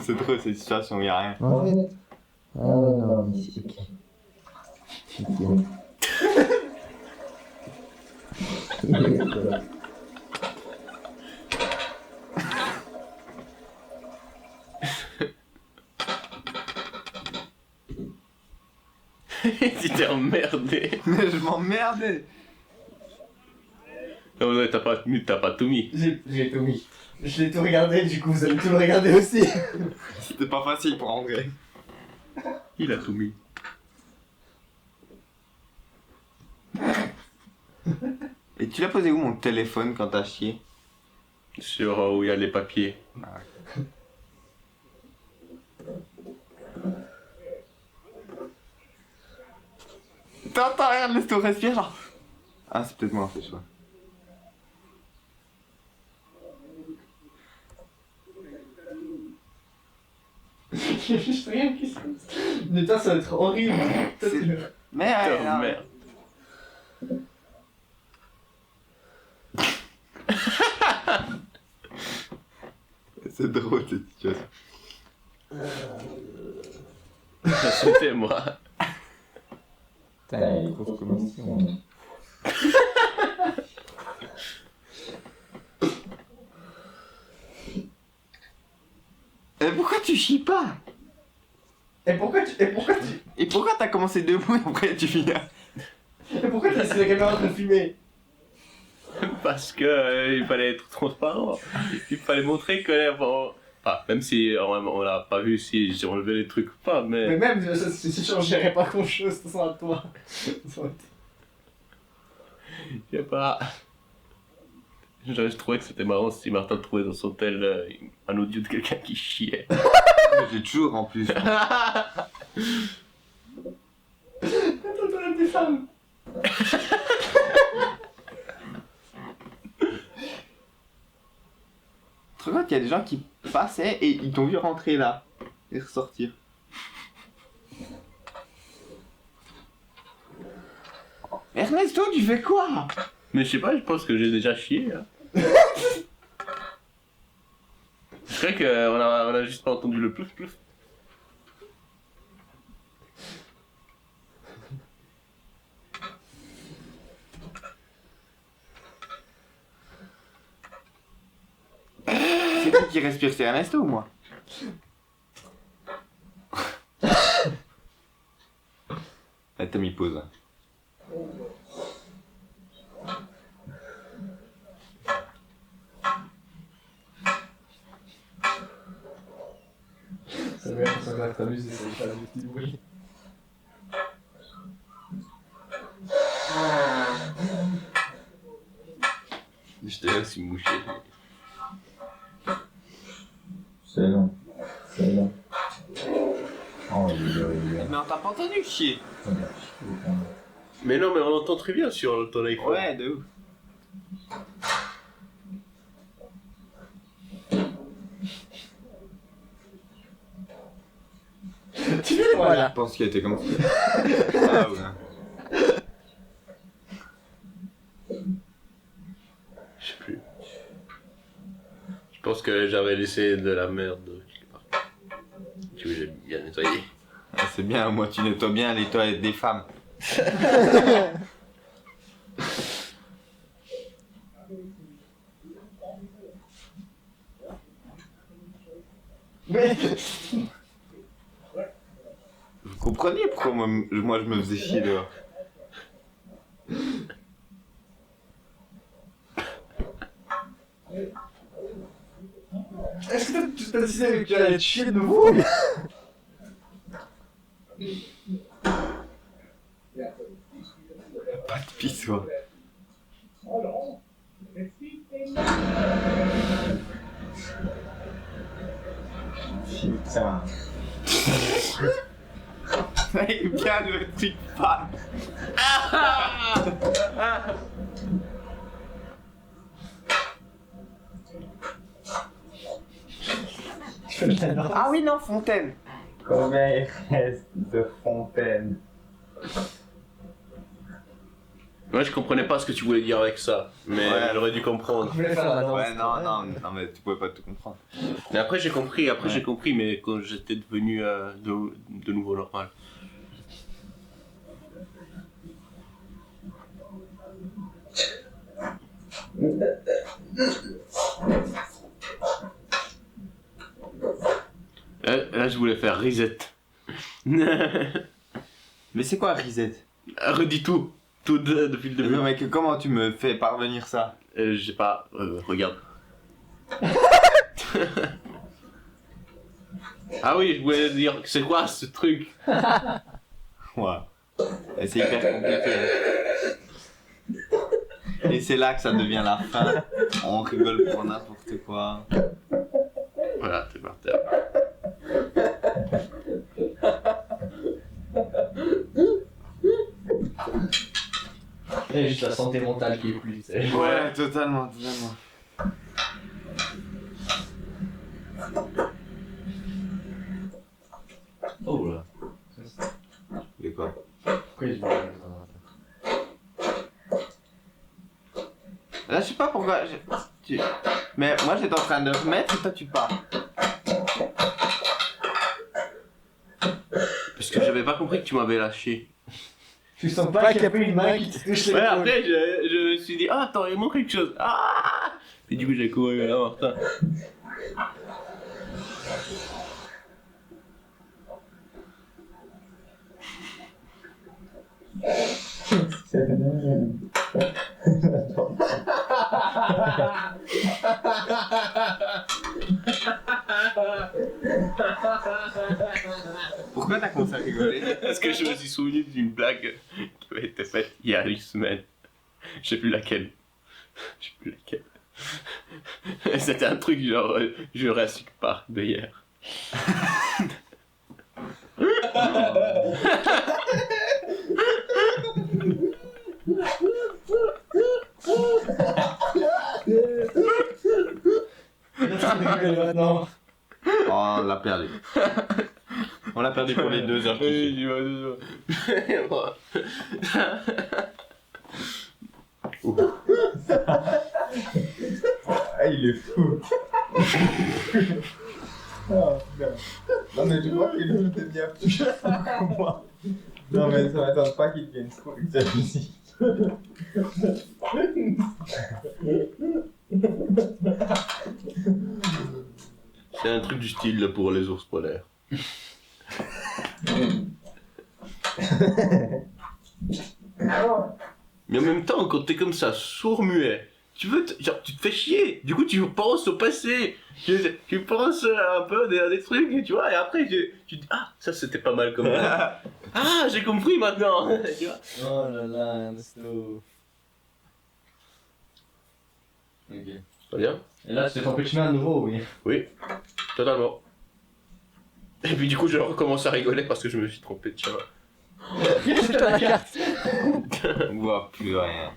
C'est drôle cette situation, il y a rien. En fait. Ah non, mais c'est ok. C'est bien. Tu t'es emmerdé. Mais je m'emmerdais. Non, non, t'as pas tout mis. J'ai tout mis. Je l'ai tout regardé, du coup, vous allez tout le regarder aussi. C'était pas facile pour André. Il a tout mis. Et tu l'as posé où mon téléphone quand t'as chié? Sur où il y a les papiers. T'entends rien, laisse-toi respirer genre. Ah, c'est peut-être moi en fait, je vois. J'ai juste rien qui se passe. Putain, ça va être horrible. Mais Oh, non. merde. C'est drôle cette situation. C'était moi. Putain, il y a une grosse commission. Et pourquoi tu chies pas? Et pourquoi Et pourquoi t'as commencé debout et après tu finis? tu as laissé la caméra en train de filmer? Parce que il fallait être transparent. Il fallait montrer que enfin, même si on l'a pas vu si j'ai enlevé les trucs ou pas, Mais mais même, ça changerait pas grand chose, de toute façon, à toi. y a pas. Je trouvais que c'était marrant si Martin trouvait dans son tel un audio de quelqu'un qui chiait. J'ai toujours en plus. Attends, t'as des femmes. Tu te rends compte qu'il y a des gens qui passaient et ils t'ont vu rentrer là et ressortir. Ernesto, tu fais quoi? Mais je sais pas, je pense que j'ai déjà chié. Hein. Je crois qu'on a juste pas entendu le plouf plouf. C'est qui respire? C'est Ernesto ou moi? Ah, t'as mis pause. Ça veut dire que ça t'amuse et ça fait des petits bruits. Je te laisse me moucher. C'est long. C'est long. Oh, il Mais on t'a pas entendu chier. Mais non, mais on entend très bien sur ton iPhone. Ouais, de ouf. Tu fais voilà. Je pense qu'il était comme ça. Ah ouais. Je sais plus. Je pense que j'avais laissé de la merde quelque part. Tu veux, j'ai bien nettoyé. Ah, c'est bien, moi tu nettoies bien les toilettes des femmes. Mais Vous comprenez pourquoi moi je me faisais chier dehors? est-ce que tu t'as décidé que tu allais te chier de nouveau? Pas de pissoir. Putain. Eh bien le truc pas. Ah oui non, fontaine. Combien il reste de fontaines? Moi, je comprenais pas ce que tu voulais dire avec ça, mais Ouais. j'aurais dû comprendre. Je voulais faire la danse. Ouais non mais tu pouvais pas tout comprendre. Mais après, j'ai compris, mais quand j'étais devenu de nouveau normal. Là, je voulais faire reset. Mais c'est quoi reset? Redis tout. Tout depuis le début. Non mais comment tu me fais parvenir ça? Je sais pas, regarde. Ah oui, je voulais dire, c'est quoi ce truc? Ouais. Et c'est hyper compliqué. Et c'est là que ça devient la fin. On rigole pour n'importe quoi. Voilà, t'es par terre. Et juste la santé mentale qui est plus. Ouais, totalement. Oh là. Et quoi? Pourquoi il Là, je sais pas pourquoi. Mais moi j'étais en train de remettre et toi tu pars. Parce que j'avais pas compris que tu m'avais lâché. Tu sens pas qu'il y a plus une main qui te touche les Ouais, épaules. après je me suis dit, ah attends, il manque quelque chose. Ah. Et du coup j'ai couru là, Martin. Pourquoi t'as commencé à rigoler? Parce que je me suis souvenu d'une blague qui avait été faite il y a une semaine. Je sais plus laquelle. C'était un truc genre Jurassic Park de hier. Maintenant. Oh, on l'a perdu. On l'a perdu pour les 2 heures qui suivent. Ah, il est fou. Oh, putain. Non, mais je crois qu'il était bien plus que moi. Non, mais ça m'attend pas qu'il devienne fou avec sa musique. C'est un truc du style pour les ours polaires. Mais en même temps, quand t'es comme ça, sourd-muet, genre, tu te fais chier. Du coup, tu penses au passé. Tu penses un peu à des trucs, tu vois. Et après, tu te dis, ah, ça c'était pas mal comme ça. Ah, j'ai compris maintenant. Tu vois. Oh là là, Ernesto. Ok. Très bien. Et là, c'est ton petit main à nouveau, oui. Oui, totalement. Et puis du coup, je recommence à rigoler parce que je me suis trompé de chemin. C'est la carte. On voit plus rien.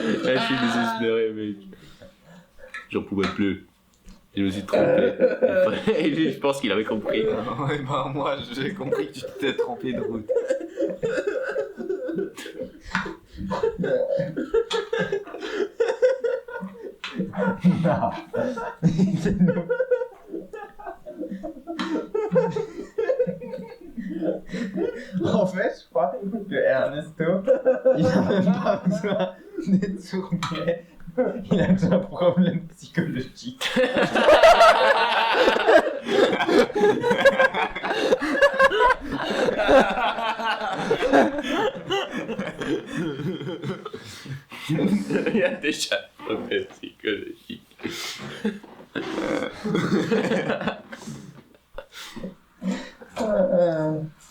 Je suis désespéré, mec. J'en pouvais plus. Je me suis trompé. Et je pense qu'il avait compris. Ouais, bah moi j'ai compris que tu t'étais trompé de route. Non. En fait, je crois que Ernesto, il a même pas besoin d'être sourd-muet. Il a déjà un problème psychologique. Il y a déjà un problème psychologique.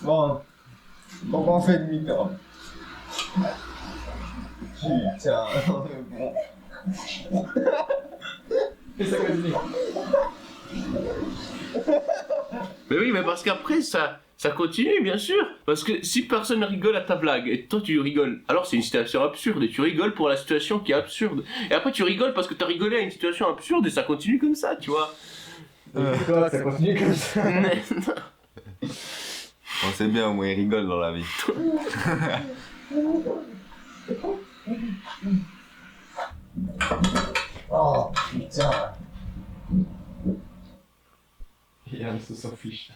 Bon, pourquoi on fait demi-tour? Putain, bon. Et ça continue. Mais oui, mais parce qu'après, ça continue, bien sûr. Parce que si personne rigole à ta blague, et toi tu rigoles, alors c'est une situation absurde, et tu rigoles pour la situation qui est absurde. Et après tu rigoles parce que t'as rigolé à une situation absurde, et ça continue comme ça, tu vois. Toi, ça continue comme ça. On sait bien, au moins il rigole dans la vie. Oh putain. Et Ernesto s'en fiche.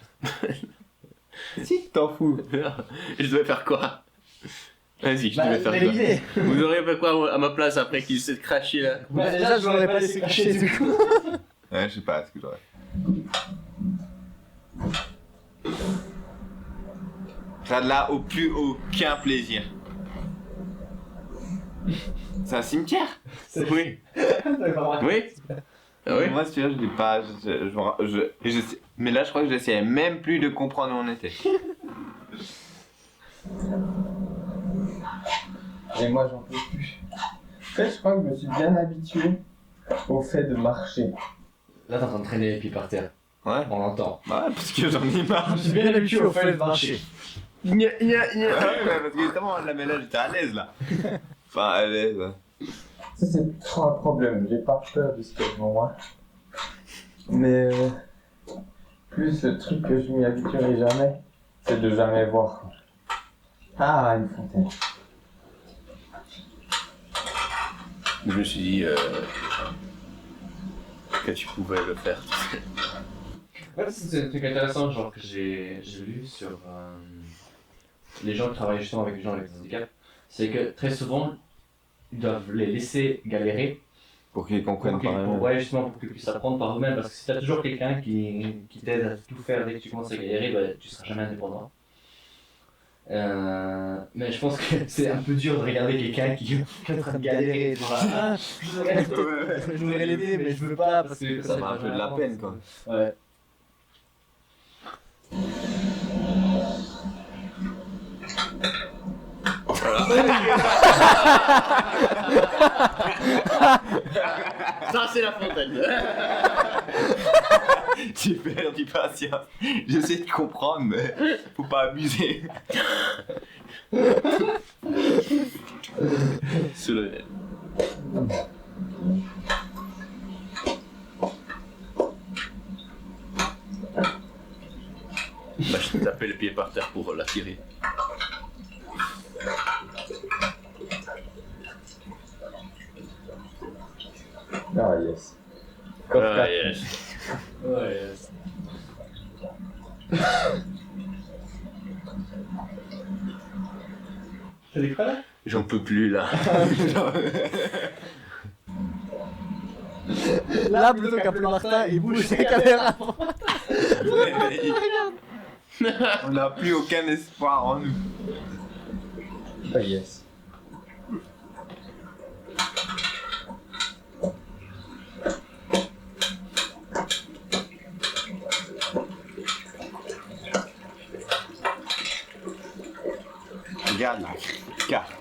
Si, t'en fous. Je devais faire quoi? Vas-y, je Bah, devais faire t'as quoi? l'idée. Vous auriez fait quoi à ma place après qu'il s'est craché là? Bah, déjà, je l'aurais pas laissé cracher du coup. Ouais, je sais pas ce que j'aurais. Ça de là au plus aucun plaisir. C'est un cimetière? Oui. Oui. Ah oui. Moi, celui-là, je l'ai pas. Mais là, je crois que j'essayais même plus de comprendre où on était. Et moi, j'en peux plus. En fait, je crois que je me suis bien habitué au fait de marcher. Là, t'es en train de traîner les pieds par terre. Ouais. On l'entend. Ouais, parce que j'en ai marre. Je suis bien habitué au fait de marcher. Ouais, parce que justement, là, mais là, j'étais à l'aise là. Enfin, à l'aise. Ça, c'est trop un problème. J'ai pas peur de ce qu'il y a devant moi. Mais plus le truc que je m'y habituerai jamais, c'est de jamais voir. Ah, une fontaine. Je me suis dit que tu pouvais le faire. Ouais, c'est un truc intéressant genre que j'ai lu sur les gens qui travaillent justement avec les gens avec des handicaps. C'est que très souvent, ils doivent les laisser galérer Pour qu'ils comprennent par eux-mêmes. ouais, justement pour qu'ils puissent apprendre par eux-mêmes. Parce que si t'as toujours quelqu'un qui t'aide à tout faire dès que tu commences à galérer, bah, tu seras jamais indépendant. Mais je pense que c'est un peu dur de regarder quelqu'un qui est en train de galérer. Ah, je voudrais l'aider, mais je veux pas parce que Ça m'a un peu de la peine quoi. Ouais. Ça, c'est la fontaine. J'ai perdu patience. J'essaie de comprendre, mais faut pas abuser. Sous le nez. Bah, je t'ai tapé le pied par terre pour l'attirer. Ah, yes. Ah, yes. Ouais. T'as dit quoi là? J'en peux plus là. Là, plutôt qu'appeler Martin, il bouge sa caméra. On n'a plus aucun espoir en nous. Ah, yes. Regarde la carte.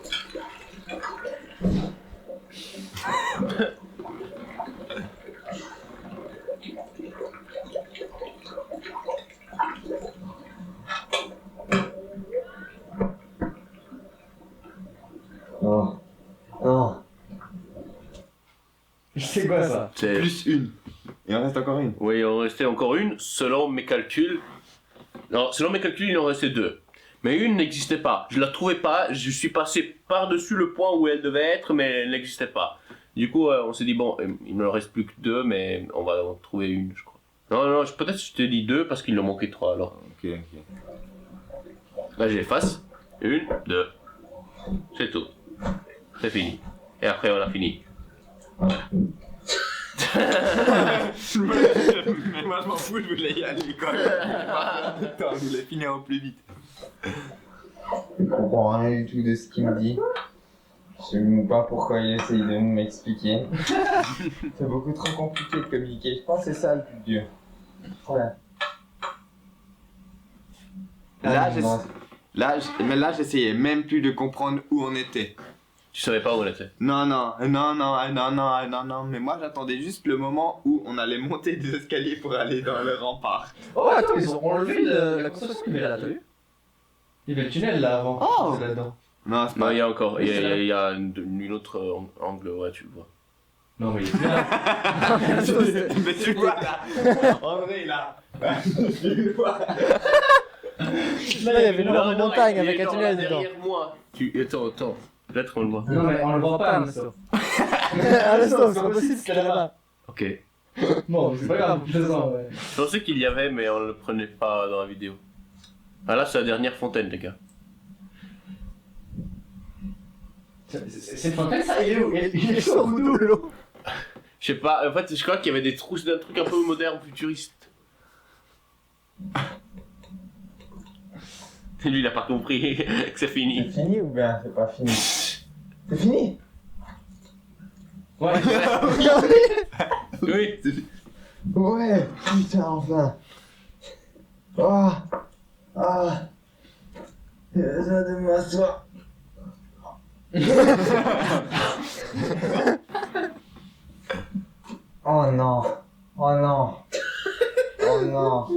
Oh. Oh. C'est quoi ça? C'est... Plus une. Il en reste encore une. Oui, il en restait encore une. Selon mes calculs... Non, selon mes calculs, il en restait deux. Mais une n'existait pas. Je la trouvais pas. Je suis passé par-dessus le point où elle devait être, mais elle n'existait pas. Du coup, on s'est dit, bon, il ne reste plus que deux, mais on va en trouver une, je crois. Non, peut-être que je te dis deux parce qu'il en manquait trois, alors. Ok. Là, j'efface. Une, deux. C'est tout. C'est fini. Et après, on a fini. Moi je m'en fous, je voulais y aller quoi. Attends, je voulais finir au plus vite. Je comprends rien du tout de ce qu'il me dit. Je sais même pas pourquoi il essaye de m'expliquer. C'est beaucoup trop compliqué de communiquer. Je pense que c'est ça le plus dur. Ouais. Là, j'essayais même plus de comprendre où on était. Tu savais pas où on était. Non, mais moi j'attendais juste le moment où on allait monter des escaliers pour aller dans le rempart. Oh, attends, ils ont enlevé la construction là, t'as vu? Il y avait le tunnel là avant. Oh. C'est là-dedans. Non, c'est Non, pas. il y a encore. Il y a une autre angle, ouais, tu le vois. Non, mais il est plus là. Mais tu vois là, André là. Je le vois. Là, il y avait une énorme montagne avec un tunnel dedans. Derrière moi. Attends. Peut-être qu'on le voit. Non, mais on le voit pas, Nassau. Ah, l'instant, c'est pas possible, c'est là-bas. Ok. Bon, c'est pas grave, plaisant, ouais. Je pensais qu'il y avait, mais on ne le prenait pas dans la vidéo. Ah là, c'est la dernière fontaine, les gars. C'est une fontaine, ça? Il est où? Il est sur nous, l'eau. Je sais pas, en fait, je crois qu'il y avait des trous, c'était un truc un peu moderne, futuriste. Lui, il a pas compris que c'est C'est fini. fini ou bien c'est pas fini? C'est fini? Ouais. Oui. Ouais, putain, enfin. Ah. Ah. J'ai besoin de m'asseoir. Oh non. Oh non. Oh non.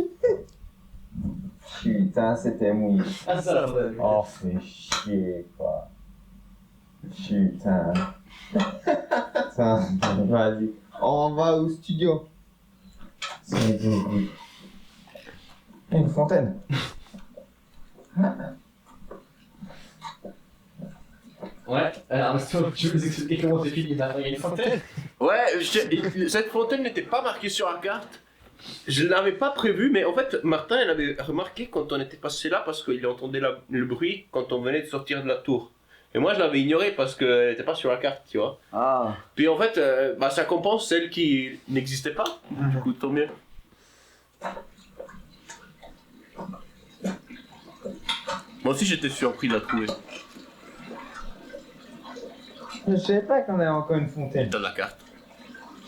Putain, c'était mouillé. Ah, ça, la fontaine. Oh, fais chier, quoi. Putain. Putain, vas-y. On va au studio. C'est dégoût. Une fontaine. Ouais, alors tu veux nous expliquer comment c'est fini? Il y a une fontaine. Ouais, cette fontaine n'était pas marquée sur la carte. Je ne l'avais pas prévu, mais en fait, Martin, il avait remarqué quand on était passé là parce qu'il entendait le bruit quand on venait de sortir de la tour. Et moi, je l'avais ignoré parce qu'elle n'était pas sur la carte, tu vois. Ah. Puis en fait, ça compense celle qui n'existait pas. Du coup, tant mieux. Moi aussi, j'étais surpris de la trouver. Je savais pas qu'on avait encore une fontaine. T'as la carte.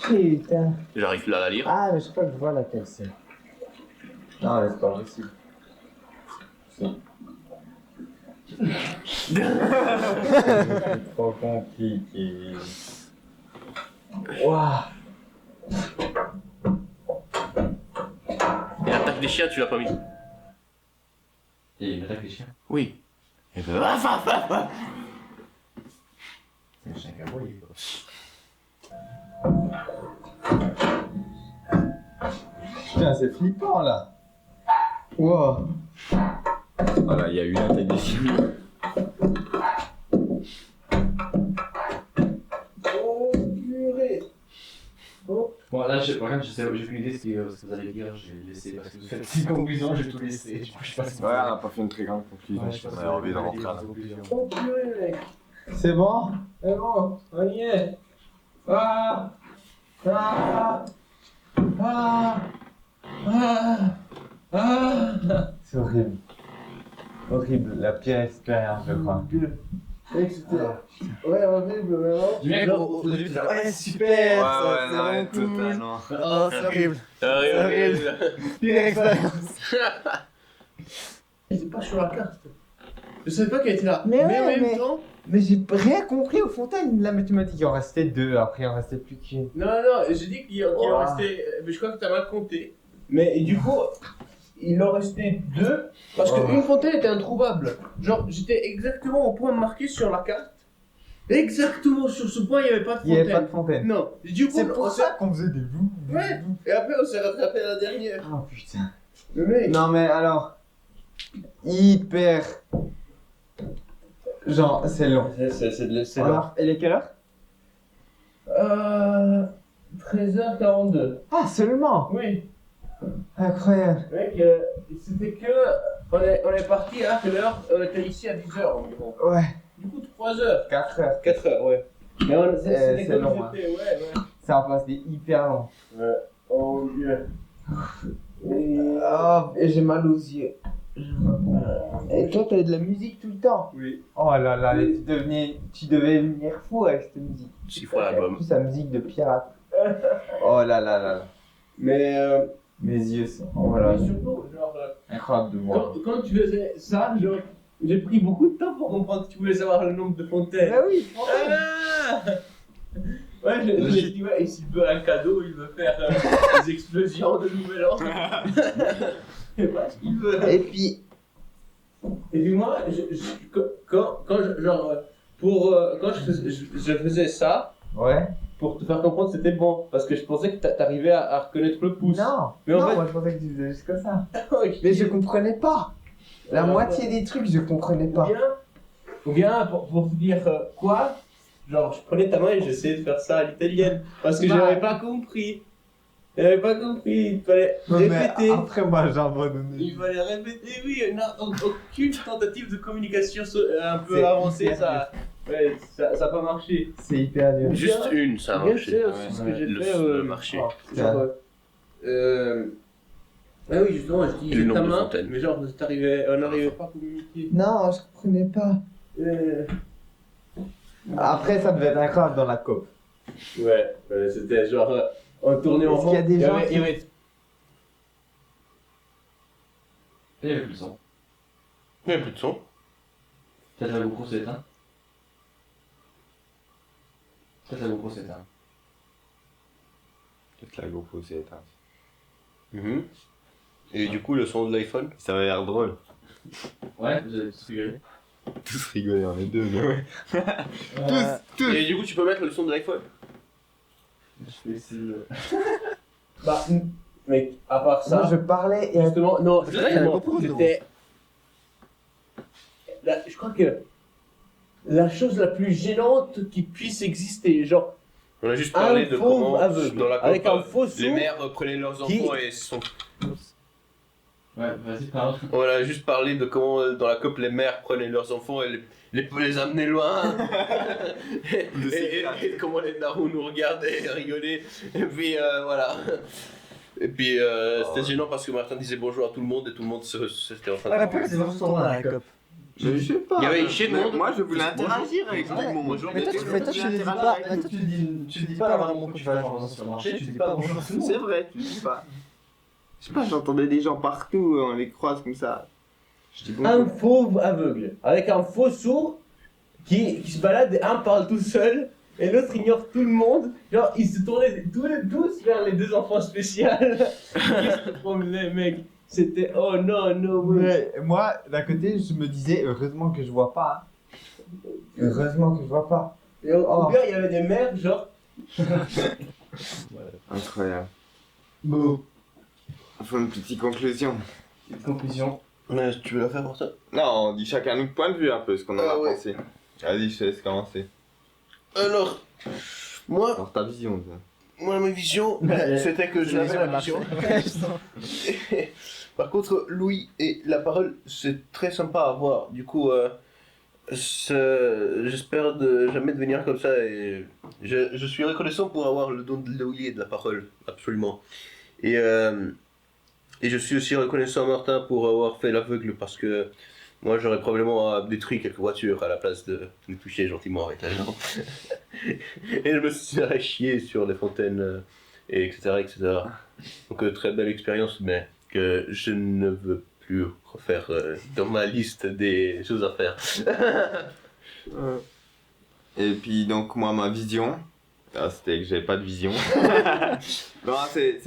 Putain. J'arrive plus à la lire. Ah, mais je crois que je vois laquelle c'est. Non, mais c'est pas possible. C'est trop compliqué. Waouh. Et l'attaque des chiens, tu l'as pas mis. Il y a une attaque des chiens. Oui. Et C'est un chien cowboy. Putain, c'est flippant là. Wow. Voilà, il y a eu l'attaque des chiens. Oh purée. Bon, là, j'ai aucune idée de ce que vous allez dire. J'ai laissé parce que vous faites 6 conclusions, j'ai tout laissé. Du coup, je sais pas si Ouais, on n'a pas fait une très grande conclusion. Ouais, je sais pas on si avait vous envie de avez rentrer des là. conclusions. Oh purée, mec. C'est bon? C'est bon, on y est. Ah. Ah. Ah. Ah. Ah. C'est horrible. Horrible, la pire expérience, je crois. Mec, c'était... Ouais, horrible, vraiment. Du bien qu'au début, tu disais, ouais, super, ça, c'est vraiment cool. totalement. Oh, c'est horrible. Horrible. Pire expérience. Il était pas sur la carte. Je savais pas qu'elle était là. Mais ouais, en même mais- temps... Mais j'ai rien compris aux fontaines. Là, mais tu m'as dit qu'il en restait deux, après il en restait plus qu'une. Non, non, j'ai dit qu'il en Ouah. restait... Mais je crois que t'as mal compté. Mais du coup, il en restait deux, parce Ouais. qu'une fontaine était introuvable. Genre, j'étais exactement au point marqué sur la carte. Exactement sur ce point, il n'y avait pas de Il n'y fontaine. avait pas de fontaine. Non. Et du coup, C'est on pour s'est- ça qu'on faisait des bouts. Ouais. Et après, on s'est rattrapé à la dernière. Oh putain. Le mec. Non, mais alors. Hyper. Genre, c'est long. C'est Alors, elle est quelle heure? 13h42. Ah, seulement. Oui. Incroyable. Mec, c'était que... On est parti à quelle heure? On était ici à 10h environ. Ouais. Du coup, 3h. 4 heures. 4h, ouais. Mais on, c'était c'est comme long, hein. c'était, ouais. Ça en passe des hyper long. Oh Dieu. Oh, et j'ai mal aux yeux. Et toi, t'avais de la musique tout le temps. Oui. Oh là là, tu devais venir fou avec cette musique. 6 fois En l'album. plus, la musique de pirate. Oh là là là là. Mais, Mes yeux sont. Oh là. mais surtout, genre, Incroyable de voir. quand tu faisais ça, genre, j'ai pris beaucoup de temps pour comprendre que tu voulais savoir le nombre de fontaines. Bah oui. Ah ouais, je me suis dit, ouais, et s'il veut un cadeau, il veut faire des explosions de nouvel an. Je sais pas ce qu'il veut. Et puis, Et puis moi, quand je faisais ça, ouais. pour te faire comprendre, c'était bon. Parce que je pensais que t'arrivais à reconnaître le pouce. Non. Mais en non, fait- moi je pensais que tu faisais juste comme ça. Ok. Mais je comprenais pas. La moitié des trucs, je comprenais pas. Ou bien pour te dire quoi, genre je prenais ta main et j'essayais de faire ça à l'italienne. Parce que Bah. j'avais pas compris. J'avais pas compris, il fallait Non, mais répéter. après, moi j'ai abandonné. Il fallait répéter, oui, aucune tentative de communication un peu C'est avancée, hyper ça a pas marché. C'est hyper dur. Juste une, ça a Bien marché. fait aussi ce que j'ai Le fait. seul marché. Genre, ah oui, justement, je dis Le ta nombre de main, fontaines. mais genre, on n'arrivait pas à communiquer. Non, je comprenais pas. Après, ça devait être incroyable dans la COP. Ouais, c'était genre, on tournait en Est-ce rond. qu'il y a des Il y gens avait- qui- il y avait- Il y avait plus de son. Il n'y a plus de son. Peut-être la GoPro s'est éteinte. Peut-être la GoPro s'est éteinte. Peut-être la GoPro s'est éteinte. Mhm. Et du coup, le son de l'iPhone. Ça avait l'air drôle. Ouais, vous avez tous rigolé. Tous rigoler en les deux, mais ouais. Et du coup, tu peux mettre le son de l'iPhone. Je vais essayer de... Bah, mec, à part ça. Moi, je parlais et Justement, non, Là, il y a justement, la GoPro, c'était. Je crois que la chose la plus gênante qui puisse exister, genre. On a juste parlé Un de fauve comment, aveugle, dans la avec COP, un faux les sourd mères prenaient leurs qui- enfants et sont... Ouais, vas-y, parle. On a juste parlé de comment, dans la COP, les mères prenaient leurs enfants et les amenaient loin. et comment les darons nous regardaient et rigolaient. Et puis, voilà. Et puis, c'était gênant parce que Martin disait bonjour à tout le monde et tout le monde s'était en train de... Ah, rappelle, c'est vraiment dans la COP. Je sais pas. Il y avait une chaîne de monde. Moi, je voulais interagir avec tout le monde. Bonjour, Mais toi, tu le dis pas, mais toi, tu le dis pas vraiment quand tu vas à la dans un supermarché, tu dis pas bonjour à tout le monde. C'est vrai, tu dis pas. Je sais pas, j'entendais des gens partout, on les croise comme ça. Je dis Un bonjour. fauve aveugle, avec un faux sourd qui se balade et un parle tout seul et l'autre ignore tout le monde. Genre, ils se tournaient tous vers les deux enfants spéciaux. Qu'est-ce que le problème, mec? C'était oh non, no way. Ouais, moi, d'un côté, je me disais, heureusement que je vois pas. Hein. Heureusement que je vois pas. Et au pire, il y avait des mères, genre. Incroyable. Bon. Enfin, une petite conclusion. Petite conclusion. Tu veux la faire pour ça? Non, on dit chacun notre point de vue un peu, ce qu'on en a Ah ouais. pensé. Vas-y, je te laisse commencer. Alors, moi, Alors, ta vision. ma vision, c'était que j'avais la vision. Par contre, Louis et la parole, c'est très sympa à voir. Du coup, j'espère de jamais devenir comme ça. Et je suis reconnaissant pour avoir le don de Louis et de la parole, absolument. Et je suis aussi reconnaissant à Martin pour avoir fait l'aveugle parce que moi j'aurais probablement détruit quelques voitures à la place de les toucher gentiment avec la jambe. Et je me suis chié sur des fontaines, et etc. Donc très belle expérience, mais que je ne veux plus refaire dans ma liste des choses à faire. Et puis, donc, moi, ma vision. C'était que j'avais pas de vision. Non, c'est.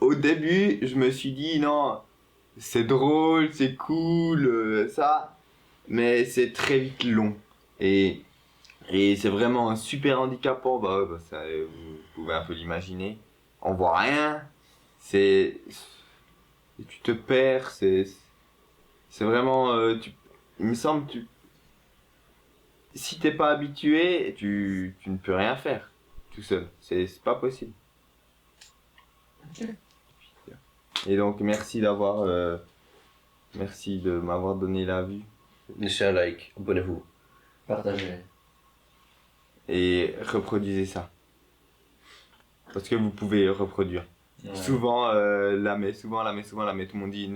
Au début, je me suis dit, non, c'est drôle, c'est cool, ça. Mais c'est très vite long. Et c'est vraiment un super handicapant. Bah, ça, vous pouvez un peu l'imaginer. On voit rien. Tu te perds. C'est vraiment. Il me semble que si t'es pas habitué, tu ne peux rien faire tout seul. C'est pas possible. Et donc merci merci de m'avoir donné la vue Laissez un like, abonnez-vous. Partagez. et reproduisez ça. Parce que vous pouvez reproduire. Ouais. Souvent tout le monde dit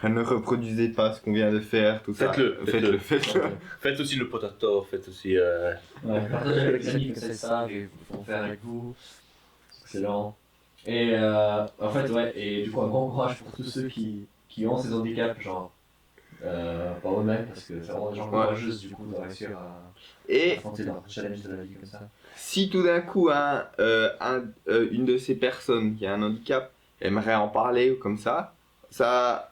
ne reproduisez pas ce qu'on vient de faire, tout ça. Faites-le. Faites-le. Faites aussi le potato, faites aussi... Ouais, partagez avec les amis que c'est ça, et vont faire avec vous. Excellent. Et en fait, ouais, et du coup, un grand courage pour tous ceux qui ont ces handicaps, genre, pas eux-mêmes, parce que c'est vraiment des gens courageux, du coup, de réussir à Et affronter leur challenge de la vie comme ça. si tout d'un coup une de ces personnes qui a un handicap aimerait en parler ou comme ça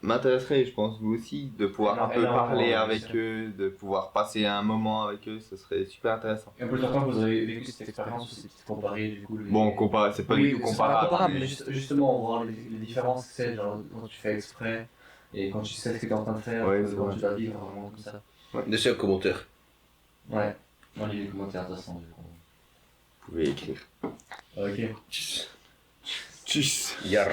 m'intéresserait, je pense vous aussi, de pouvoir un peu parler avec eux, de pouvoir passer un moment avec eux, ce serait super intéressant. Et un peu le temps que vous avez vécu cette expérience, c'est comparer du coup. Bon, c'est pas du tout c'est pas comparable. mais justement, voir les différences, c'est genre quand tu fais exprès et quand tu sais ce que tu es en train de faire, Ouais, c'est quand vrai. tu dois vivre vraiment comme ça. Laissez un commentaire. Ouais, on lit les commentaires de toute façon. Du coup. Vous pouvez écrire. Ok. Tchuss. Tchuss. Yar.